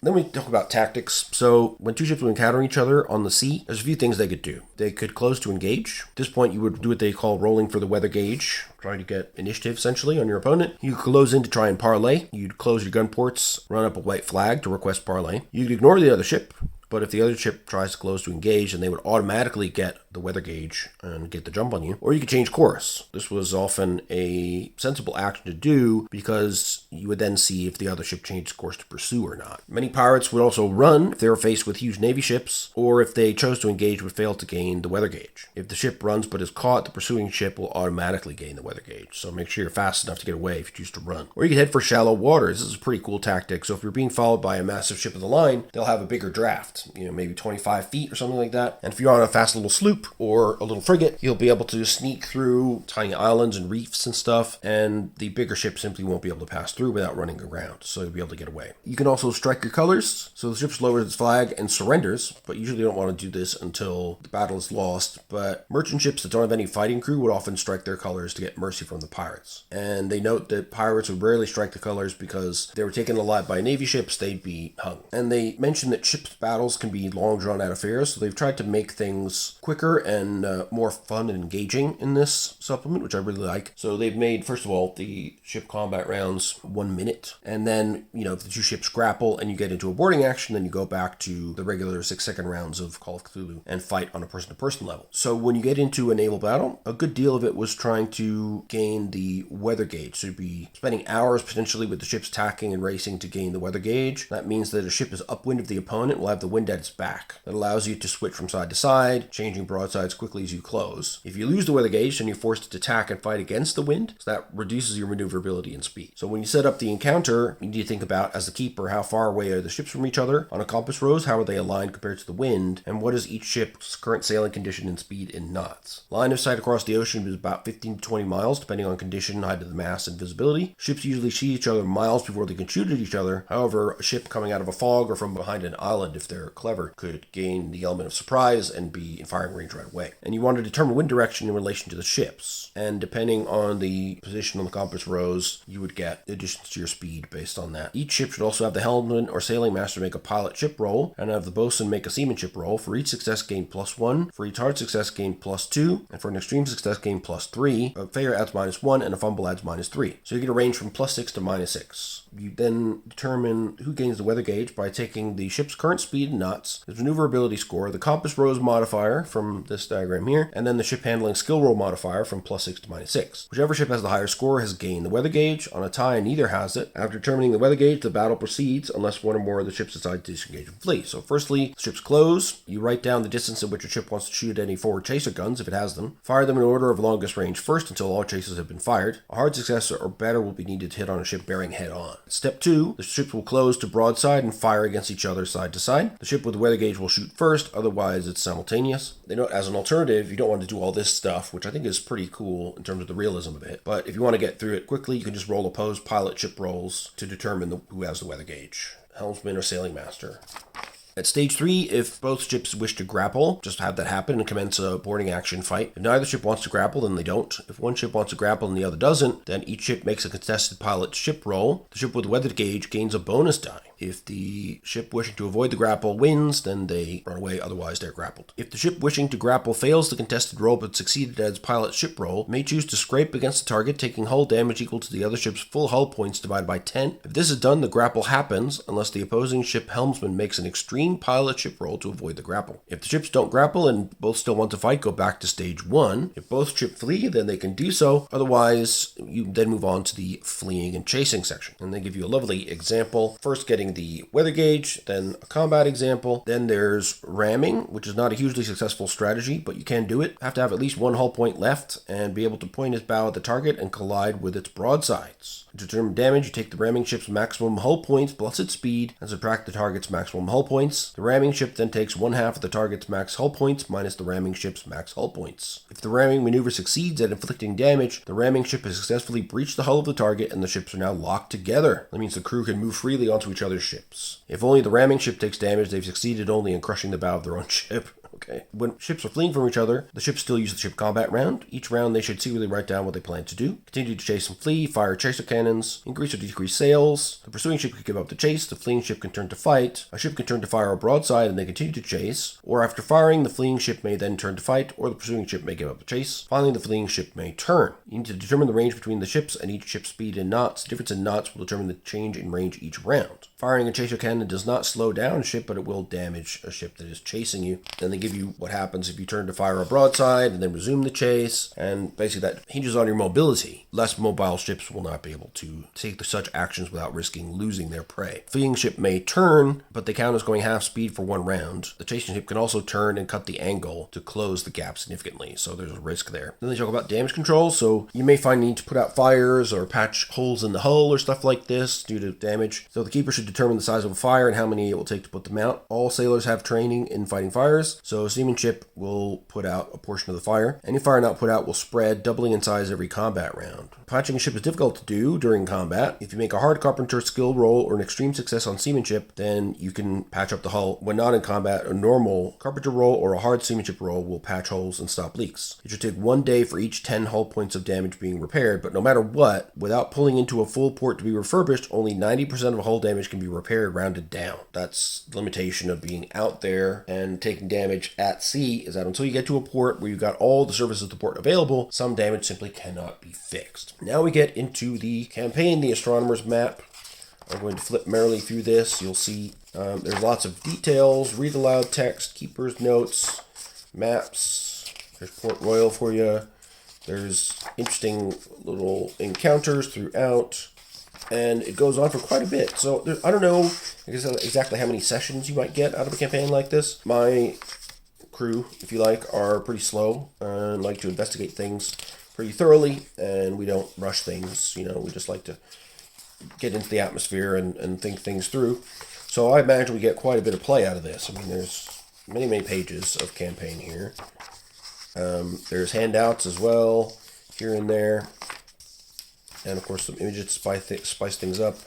Then we talk about tactics. So when two ships are encountering each other on the sea, there's a few things they could do. They could close to engage. At this point, you would do what they call rolling for the weather gauge, trying to get initiative essentially on your opponent. You could close in to try and parlay. You'd close your gun ports, run up a white flag to request parlay. You'd ignore the other ship, but if the other ship tries to close to engage, then they would automatically get the weather gauge and get the jump on you. Or you could change course. This was often a sensible action to do because you would then see if the other ship changed course to pursue or not. Many pirates would also run if they were faced with huge navy ships, or if they chose to engage would fail to gain the weather gauge. If the ship runs but is caught, the pursuing ship will automatically gain the weather gauge. So make sure you're fast enough to get away if you choose to run. Or you could head for shallow waters. This is a pretty cool tactic. So if you're being followed by a massive ship of the line, they'll have a bigger draft. craft, maybe 25 feet or something like that. And if you're on a fast little sloop or a little frigate, you'll be able to sneak through tiny islands and reefs and stuff, and the bigger ship simply won't be able to pass through without running aground, so you'll be able to get away. You can also strike your colors, so the ship lowers its flag and surrenders, but usually you don't want to do this until the battle is lost. But merchant ships that don't have any fighting crew would often strike their colors to get mercy from the pirates. And they note that pirates would rarely strike the colors because if they were taken alive by Navy ships, they'd be hung. And they mention that ships battles can be long drawn out affairs, so they've tried to make things quicker and more fun and engaging in this supplement, which I really like. So they've made, first of all, the ship combat rounds 1 minute, and then if the two ships grapple and you get into a boarding action, then you go back to the regular 6-second rounds of Call of Cthulhu and fight on a person-to-person level. So when you get into a naval battle, a good deal of it was trying to gain the weather gauge. So you'd be spending hours potentially with the ships tacking and racing to gain the weather gauge. That means that a ship is upwind of the opponent will have the wind at its back. That allows you to switch from side to side, changing broadsides quickly as you close. If you lose the weather gauge, then you're forced to tack and fight against the wind, so that reduces your maneuverability and speed. So when you set up the encounter, you need to think about, as the keeper, how far away are the ships from each other on a compass rose, how are they aligned compared to the wind, and what is each ship's current sailing condition and speed in knots. Line of sight across the ocean is about 15 to 20 miles, depending on condition, height of the mast, and visibility. Ships usually see each other miles before they can shoot at each other. However, a ship coming out of a fog or from behind an island, if they're clever, could gain the element of surprise and be in firing range right away. And you want to determine wind direction in relation to the ships. And depending on the position on the compass rose, you would get additions to your speed based on that. Each ship should also have the helmsman or sailing master make a pilot ship roll, and have the boatswain make a seamanship roll. For each success, gain +1. For each hard success, gain +2. And for an extreme success, gain +3. A failure adds -1, and a fumble adds -3. So you get a range from +6 to -6. You then determine who gains the weather gauge by taking the ship's current speed in knots, its maneuverability score, the compass rose modifier from this diagram here, and then the ship handling skill roll modifier from +6 to -6. Whichever ship has the higher score has gained the weather gauge. On a tie, neither has it. After determining the weather gauge, the battle proceeds unless one or more of the ships decide to disengage and flee. So firstly, the ships close. You write down the distance at which your ship wants to shoot any forward chaser guns, if it has them. Fire them in order of longest range first until all chasers have been fired. A hard success or better will be needed to hit on a ship bearing head on. Step 2, the ships will close to broadside and fire against each other side to side. The ship with the weather gauge will shoot first, otherwise it's simultaneous. They note as an alternative, you don't want to do all this stuff, which I think is pretty cool in terms of the realism of it. But if you want to get through it quickly, you can just roll opposed pilot ship rolls to determine who has the weather gauge, helmsman or sailing master. At stage 3, if both ships wish to grapple, just have that happen and commence a boarding action fight. If neither ship wants to grapple, then they don't. If one ship wants to grapple and the other doesn't, then each ship makes a contested pilot ship roll. The ship with the weather gauge gains a bonus die. If the ship wishing to avoid the grapple wins, then they run away, otherwise they're grappled. If the ship wishing to grapple fails the contested roll but succeeded at its pilot ship roll, may choose to scrape against the target, taking hull damage equal to the other ship's full hull points divided by 10. If this is done, the grapple happens, unless the opposing ship helmsman makes an extreme pilot ship roll to avoid the grapple. If the ships don't grapple and both still want to fight, go back to stage 1. If both ships flee, then they can do so. Otherwise, you then move on to the fleeing and chasing section. And they give you a lovely example. First getting the weather gauge, then a combat example. Then there's ramming, which is not a hugely successful strategy, but you can do it. Have to have at least one hull point left and be able to point his bow at the target and collide with its broadsides. To determine damage, you take the ramming ship's maximum hull points plus its speed and subtract the target's maximum hull points. The ramming ship then takes 1/2 of the target's max hull points minus the ramming ship's max hull points. If the ramming maneuver succeeds at inflicting damage, the ramming ship has successfully breached the hull of the target and the ships are now locked together. That means the crew can move freely onto each other's ships. If only the ramming ship takes damage, they've succeeded only in crushing the bow of their own ship. Okay. When ships are fleeing from each other, the ships still use the ship combat round. Each round, they should secretly write down what they plan to do. Continue to chase and flee, fire chaser cannons, increase or decrease sails. The pursuing ship can give up the chase, the fleeing ship can turn to fight. A ship can turn to fire a broadside and they continue to chase. Or after firing, the fleeing ship may then turn to fight, or the pursuing ship may give up the chase. Finally, the fleeing ship may turn. You need to determine the range between the ships and each ship's speed in knots. The difference in knots will determine the change in range each round. Firing a chaser cannon does not slow down a ship, but it will damage a ship that is chasing you. Then they give you what happens if you turn to fire a broadside and then resume the chase, and basically that hinges on your mobility. Less mobile ships will not be able to take such actions without risking losing their prey. Fleeing ship may turn, but they count as going half speed for one round. The chasing ship can also turn and cut the angle to close the gap significantly, so there's a risk there. Then they talk about damage control, so you may find need to put out fires or patch holes in the hull or stuff like this due to damage. So the keeper should should determine the size of a fire and how many it will take to put them out. All sailors have training in fighting fires, so seamanship will put out a portion of the fire. Any fire not put out will spread, doubling in size every combat round. Patching a ship is difficult to do during combat. If you make a hard carpenter skill roll or an extreme success on seamanship, then you can patch up the hull. When not in combat, a normal carpenter roll or a hard seamanship roll will patch holes and stop leaks. It should take 1 day for each 10 hull points of damage being repaired, but no matter what, without pulling into a full port to be refurbished, only 90% of hull damage can be repaired rounded down. That's the limitation of being out there and taking damage at sea, is that until you get to a port where you've got all the services of the port available, some damage simply cannot be fixed. Now we get into the campaign, the astronomer's map. I'm going to flip merrily through this. You'll see there's lots of details, read aloud text, keeper's notes, maps. There's Port Royal for you. There's interesting little encounters throughout, and it goes on for quite a bit. So I don't know exactly how many sessions you might get out of a campaign like this. My crew, if you like, are pretty slow and like to investigate things pretty thoroughly, and we don't rush things. We just like to get into the atmosphere and think things through. So I imagine we get quite a bit of play out of this. I mean, there's many pages of campaign here. There's handouts as well, here and there. And of course some images to spice things up.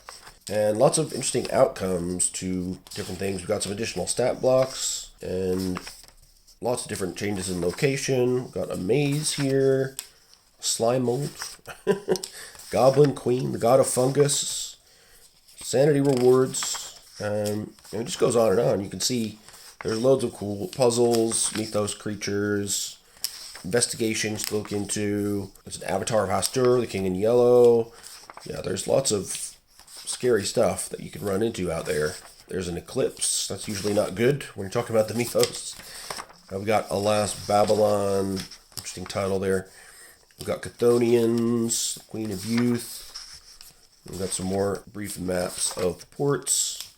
And lots of interesting outcomes to different things. We've got some additional stat blocks and lots of different changes in location. We've got a maze here, slime mold, Goblin Queen, the God of Fungus, sanity rewards, and it just goes on and on. You can see there's loads of cool puzzles, mythos creatures, investigations to look into. There's an Avatar of Hastur, the King in Yellow. Yeah, there's lots of scary stuff that you can run into out there. There's an eclipse. That's usually not good when you're talking about the mythos. We've got Alas Babylon. Interesting title there. We've got Chthonians, Queen of Youth. We've got some more brief maps of the ports.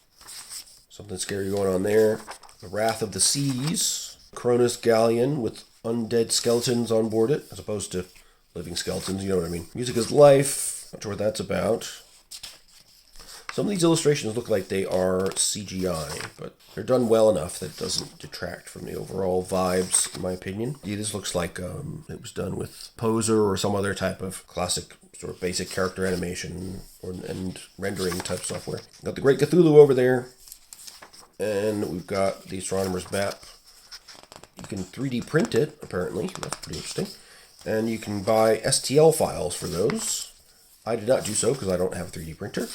Something scary going on there. The Wrath of the Seas. Cronus Galleon with undead skeletons on board it, as opposed to living skeletons, you know what I mean. Music is Life. Not sure what that's about. Some of these illustrations look like they are CGI, but they're done well enough that it doesn't detract from the overall vibes, in my opinion. This looks like it was done with Poser or some other type of classic sort of basic character animation and rendering type software. Got the Great Cthulhu over there, and we've got the Astronomer's Map. You can 3D print it, apparently. That's pretty interesting. And you can buy STL files for those. I did not do so because I don't have a 3D printer.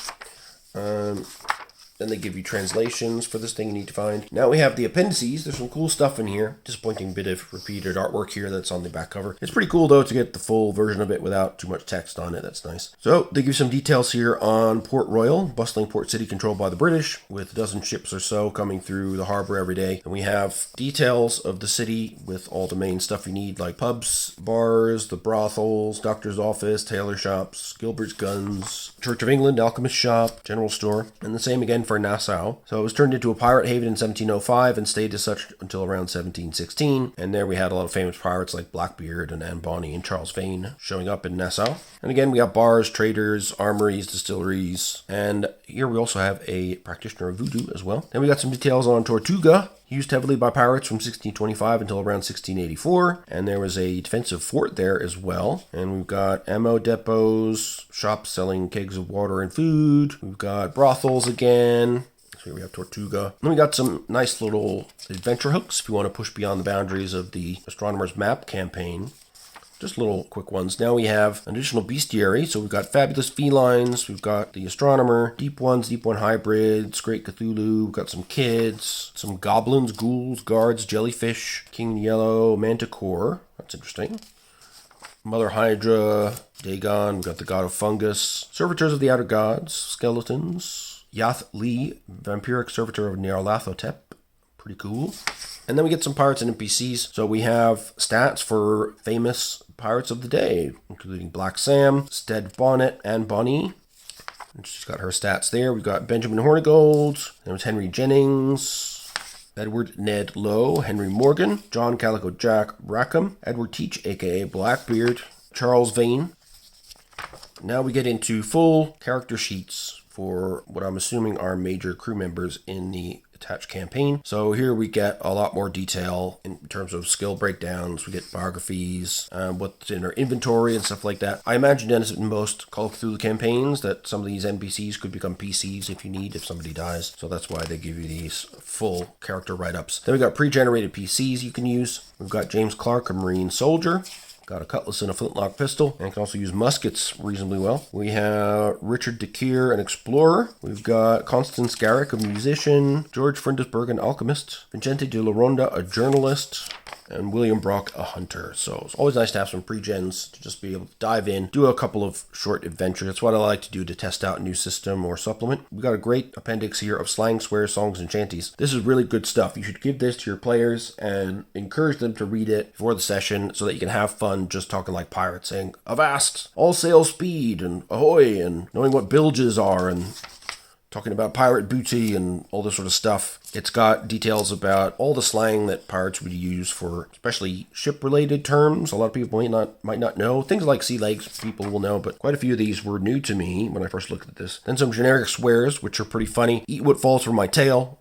Then they give you translations for this thing you need to find. Now we have the appendices. There's some cool stuff in here. Disappointing bit of repeated artwork here that's on the back cover. It's pretty cool, though, to get the full version of it without too much text on it. That's nice. So they give some details here on Port Royal, bustling port city controlled by the British, with a dozen ships or so coming through the harbor every day. And we have details of the city with all the main stuff you need, like pubs, bars, the brothels, doctor's office, tailor shops, Gilbert's Guns, Church of England, alchemist shop, general store, and the same again for Nassau. So it was turned into a pirate haven in 1705 and stayed as such until around 1716. And there we had a lot of famous pirates like Blackbeard and Anne Bonny and Charles Vane showing up in Nassau. And again, we got bars, traders, armories, distilleries. And here we also have a practitioner of voodoo as well. Then we got some details on Tortuga, used heavily by pirates from 1625 until around 1684, and there was a defensive fort there as well. And we've got ammo depots, shops selling kegs of water and food. We've got brothels again. So here we have Tortuga. Then we got some nice little adventure hooks if you want to push beyond the boundaries of the Astronomer's Map campaign. Just little quick ones. Now we have an additional bestiary. So we've got fabulous felines. We've got the Astronomer, Deep One hybrids, Great Cthulhu. We've got some kids, some goblins, ghouls, guards, jellyfish, King Yellow, Manticore. That's interesting. Mother Hydra, Dagon. We've got the God of Fungus, Servitors of the Outer Gods, skeletons, Yath Lee, Vampiric Servitor of Nyarlathotep. Pretty cool. And then we get some pirates and NPCs. So we have stats for famous pirates of the day, including Black Sam, Stead Bonnet, and Bonnie. And she's got her stats there. We've got Benjamin Hornigold. There's Henry Jennings, Edward Ned Lowe, Henry Morgan, John Calico Jack Rackham, Edward Teach, a.k.a. Blackbeard, Charles Vane. Now we get into full character sheets for what I'm assuming are major crew members in the attached campaign. So here we get a lot more detail in terms of skill breakdowns. We get biographies, what's in our inventory and stuff like that. I imagine, as in most Call of Cthulhu campaigns, that some of these NPCs could become PCs if somebody dies. So that's why they give you these full character write-ups. Then we got pre-generated PCs you can use. We've got James Clark, a Marine soldier. Got a cutlass and a flintlock pistol, and can also use muskets reasonably well. We have Richard DeKeer, an explorer. We've got Constance Garrick, a musician. George Frindesberg, an alchemist. Vincente de la Ronda, a journalist. And William Brock, a hunter. So it's always nice to have some pre-gens to just be able to dive in, do a couple of short adventures. That's what I like to do to test out a new system or supplement. We got a great appendix here of slang, swears, songs, and shanties. This is really good stuff. You should give this to your players and encourage them to read it before the session so that you can have fun just talking like pirates, saying, "Avast! All sail speed!" and "Ahoy!" and knowing what bilges are and talking about pirate booty and all this sort of stuff. It's got details about all the slang that pirates would use for especially ship-related terms. A lot of people might not know. Things like sea legs, people will know, but quite a few of these were new to me when I first looked at this. Then some generic swears, which are pretty funny. "Eat what falls from my tail."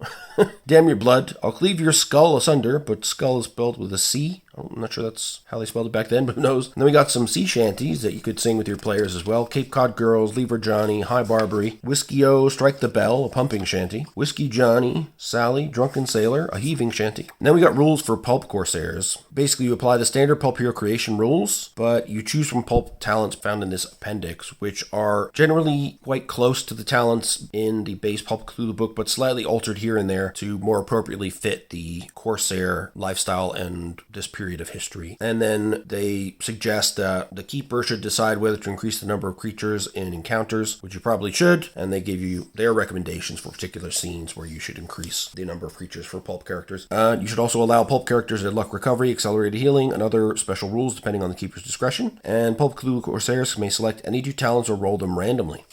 "Damn your blood. I'll cleave your skull asunder," but skull is spelled with a C. I'm not sure that's how they spelled it back then, but who knows. And then we got some sea shanties that you could sing with your players as well. "Cape Cod Girls," "Lever Johnny," "High Barbary," "Whiskey-O," "Strike the Bell," a pumping shanty. "Whiskey Johnny," "Sally," "Drunken Sailor," a heaving shanty. And then we got rules for pulp Corsairs. Basically, you apply the standard pulp hero creation rules, but you choose from pulp talents found in this appendix, which are generally quite close to the talents in the base Pulp Cthulhu book, but slightly altered here and there to more appropriately fit the Corsair lifestyle and this period of history. And then they suggest that the keeper should decide whether to increase the number of creatures in encounters, which you probably should, and they give you their recommendations for particular scenes where you should increase the number of creatures for pulp characters. You should also allow pulp characters at luck recovery, accelerated healing, and other special rules depending on the keeper's discretion. And Pulp Cthulhu Corsairs may select any 2 talents or roll them randomly.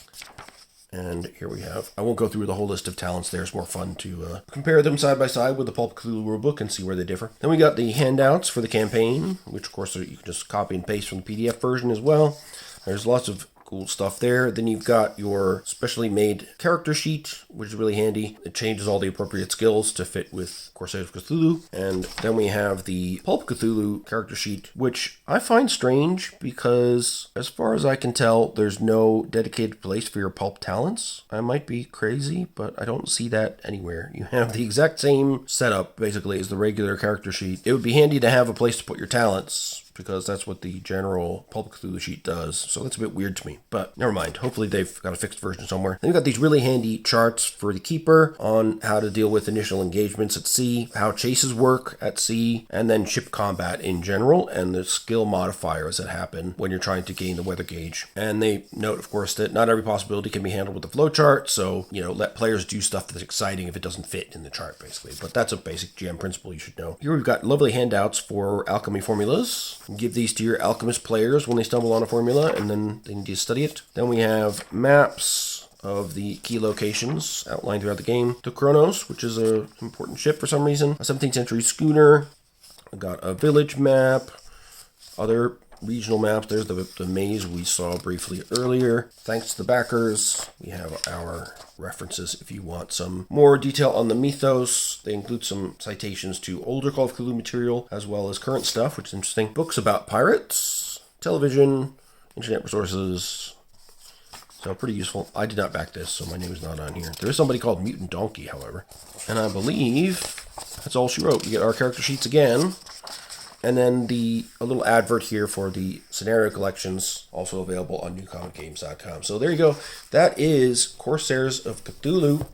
And here we have, I won't go through the whole list of talents there. It's more fun to compare them side by side with the Pulp Cthulhu rulebook and see where they differ. Then we got the handouts for the campaign, which of course you can just copy and paste from the PDF version as well. There's lots of cool stuff there. Then you've got your specially made character sheet, which is really handy. It changes all the appropriate skills to fit with Corsairs of Cthulhu. And then we have the Pulp Cthulhu character sheet, which I find strange because, as far as I can tell, there's no dedicated place for your pulp talents. I might be crazy, but I don't see that anywhere. You have the exact same setup, basically, as the regular character sheet. It would be handy to have a place to put your talents, because that's what the general Pulp Cthulhu sheet does. So that's a bit weird to me, but never mind. Hopefully they've got a fixed version somewhere. Then we've got these really handy charts for the keeper on how to deal with initial engagements at sea, how chases work at sea, and then ship combat in general, and the skill modifiers that happen when you're trying to gain the weather gauge. And they note, of course, that not every possibility can be handled with the flowchart, so, let players do stuff that's exciting if it doesn't fit in the chart, basically. But that's a basic GM principle you should know. Here we've got lovely handouts for alchemy formulas. Give these to your alchemist players when they stumble on a formula, and then they need to study it. Then we have maps of the key locations outlined throughout the game. The Kronos, which is an important ship for some reason. A 17th century schooner. I've got a village map. Other regional maps. There's the maze we saw briefly earlier. Thanks to the backers, we have our references if you want some more detail on the mythos. They include some citations to older Call of Cthulhu material, as well as current stuff, which is interesting. Books about pirates, television, internet resources. So pretty useful. I did not back this, so my name is not on here. There is somebody called Mutant Donkey, however. And I believe that's all she wrote. You get our character sheets again. And then a little advert here for the scenario collections, also available on newcometgames.com. So there you go. That is Corsairs of Cthulhu.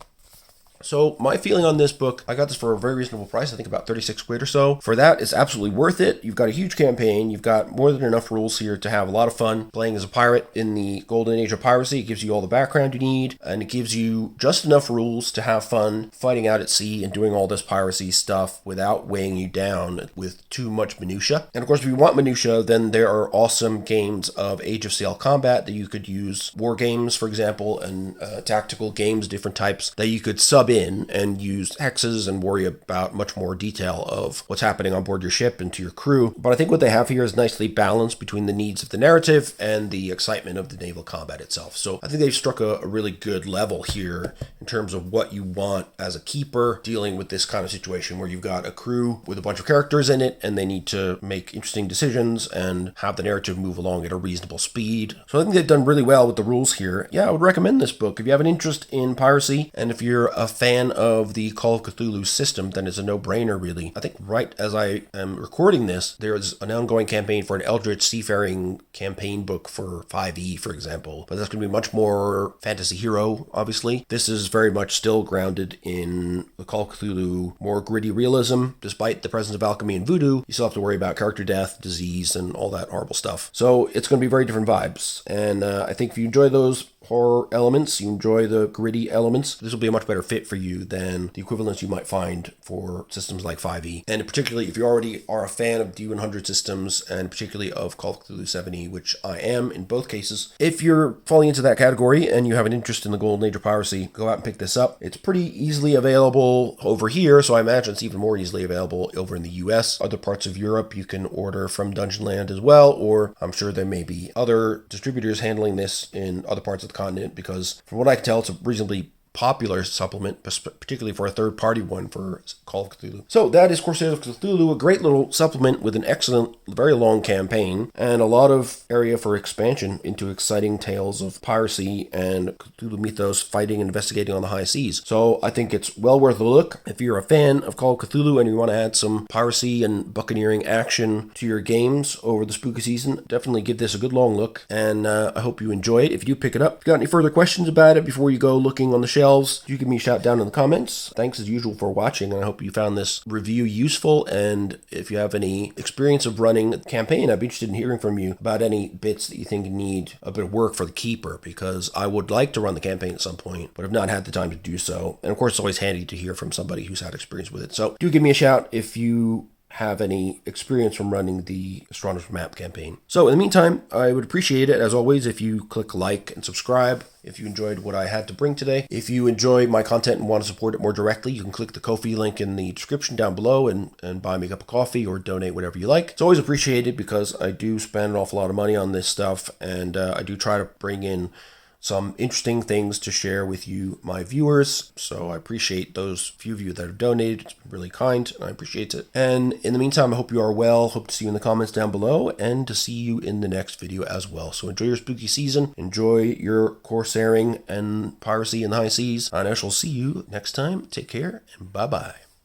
So my feeling on this book, I got this for a very reasonable price, I think about 36 quid or so. For that, it's absolutely worth it. You've got a huge campaign. You've got more than enough rules here to have a lot of fun playing as a pirate in the golden age of piracy. It gives you all the background you need, and it gives you just enough rules to have fun fighting out at sea and doing all this piracy stuff without weighing you down with too much minutia. And of course, if you want minutia, then there are awesome games of Age of Sail combat that you could use. War games, for example, and tactical games, different types that you could sub sub in and use hexes and worry about much more detail of what's happening on board your ship and to your crew. But I think what they have here is nicely balanced between the needs of the narrative and the excitement of the naval combat itself. So I think they've struck a really good level here in terms of what you want as a keeper dealing with this kind of situation where you've got a crew with a bunch of characters in it and they need to make interesting decisions and have the narrative move along at a reasonable speed. So I think they've done really well with the rules here. Yeah, I would recommend this book. If you have an interest in piracy and if you're a fan of the Call of Cthulhu system, then it's a no-brainer, really. I think right as I am recording this, there's an ongoing campaign for an Eldritch Seafaring campaign book for 5e, for example. But that's going to be much more fantasy hero, obviously. This is very much still grounded in the Call of Cthulhu more gritty realism. Despite the presence of alchemy and voodoo, you still have to worry about character death, disease, and all that horrible stuff. So it's going to be very different vibes. And I think if you enjoy those horror elements, you enjoy the gritty elements, this will be a much better fit for you than the equivalents you might find for systems like 5e. And particularly if you already are a fan of D100 systems, and particularly of Call of Cthulhu 7e, which I am in both cases, if you're falling into that category and you have an interest in the Golden Age of piracy, go out and pick this up. It's pretty easily available over here, so I imagine it's even more easily available over in the US. Other parts of Europe you can order from Dungeonland as well, or I'm sure there may be other distributors handling this in other parts of the continent, because from what I can tell, it's a reasonably popular supplement, particularly for a third-party one for Call of Cthulhu. So that is Corsairs of Cthulhu, a great little supplement with an excellent, very long campaign, and a lot of area for expansion into exciting tales of piracy and Cthulhu mythos fighting and investigating on the high seas. So I think it's well worth a look. If you're a fan of Call of Cthulhu and you want to add some piracy and buccaneering action to your games over the spooky season, definitely give this a good long look, and I hope you enjoy it. If you do pick it up, if you got any further questions about it before you go looking on the shelves, you give me a shout down in the comments. Thanks as usual for watching, and I hope you found this review useful. And if you have any experience of running a campaign, I'd be interested in hearing from you about any bits that you think need a bit of work for the keeper, because I would like to run the campaign at some point, but have not had the time to do so. And of course, it's always handy to hear from somebody who's had experience with it. So do give me a shout if you have any experience from running the Astronomer's Map campaign. So in the meantime, I would appreciate it, as always, if you click like and subscribe if you enjoyed what I had to bring today. If you enjoy my content and want to support it more directly, you can click the Ko-fi link in the description down below and buy me a cup of coffee or donate whatever you like. It's always appreciated because I do spend an awful lot of money on this stuff, and I do try to bring in some interesting things to share with you, my viewers. So I appreciate those few of you that have donated. It's been really kind, and I appreciate it. And in the meantime, I hope you are well. Hope to see you in the comments down below, and to see you in the next video as well. So enjoy your spooky season. Enjoy your corsairing and piracy in the high seas. And I shall see you next time. Take care, and bye-bye.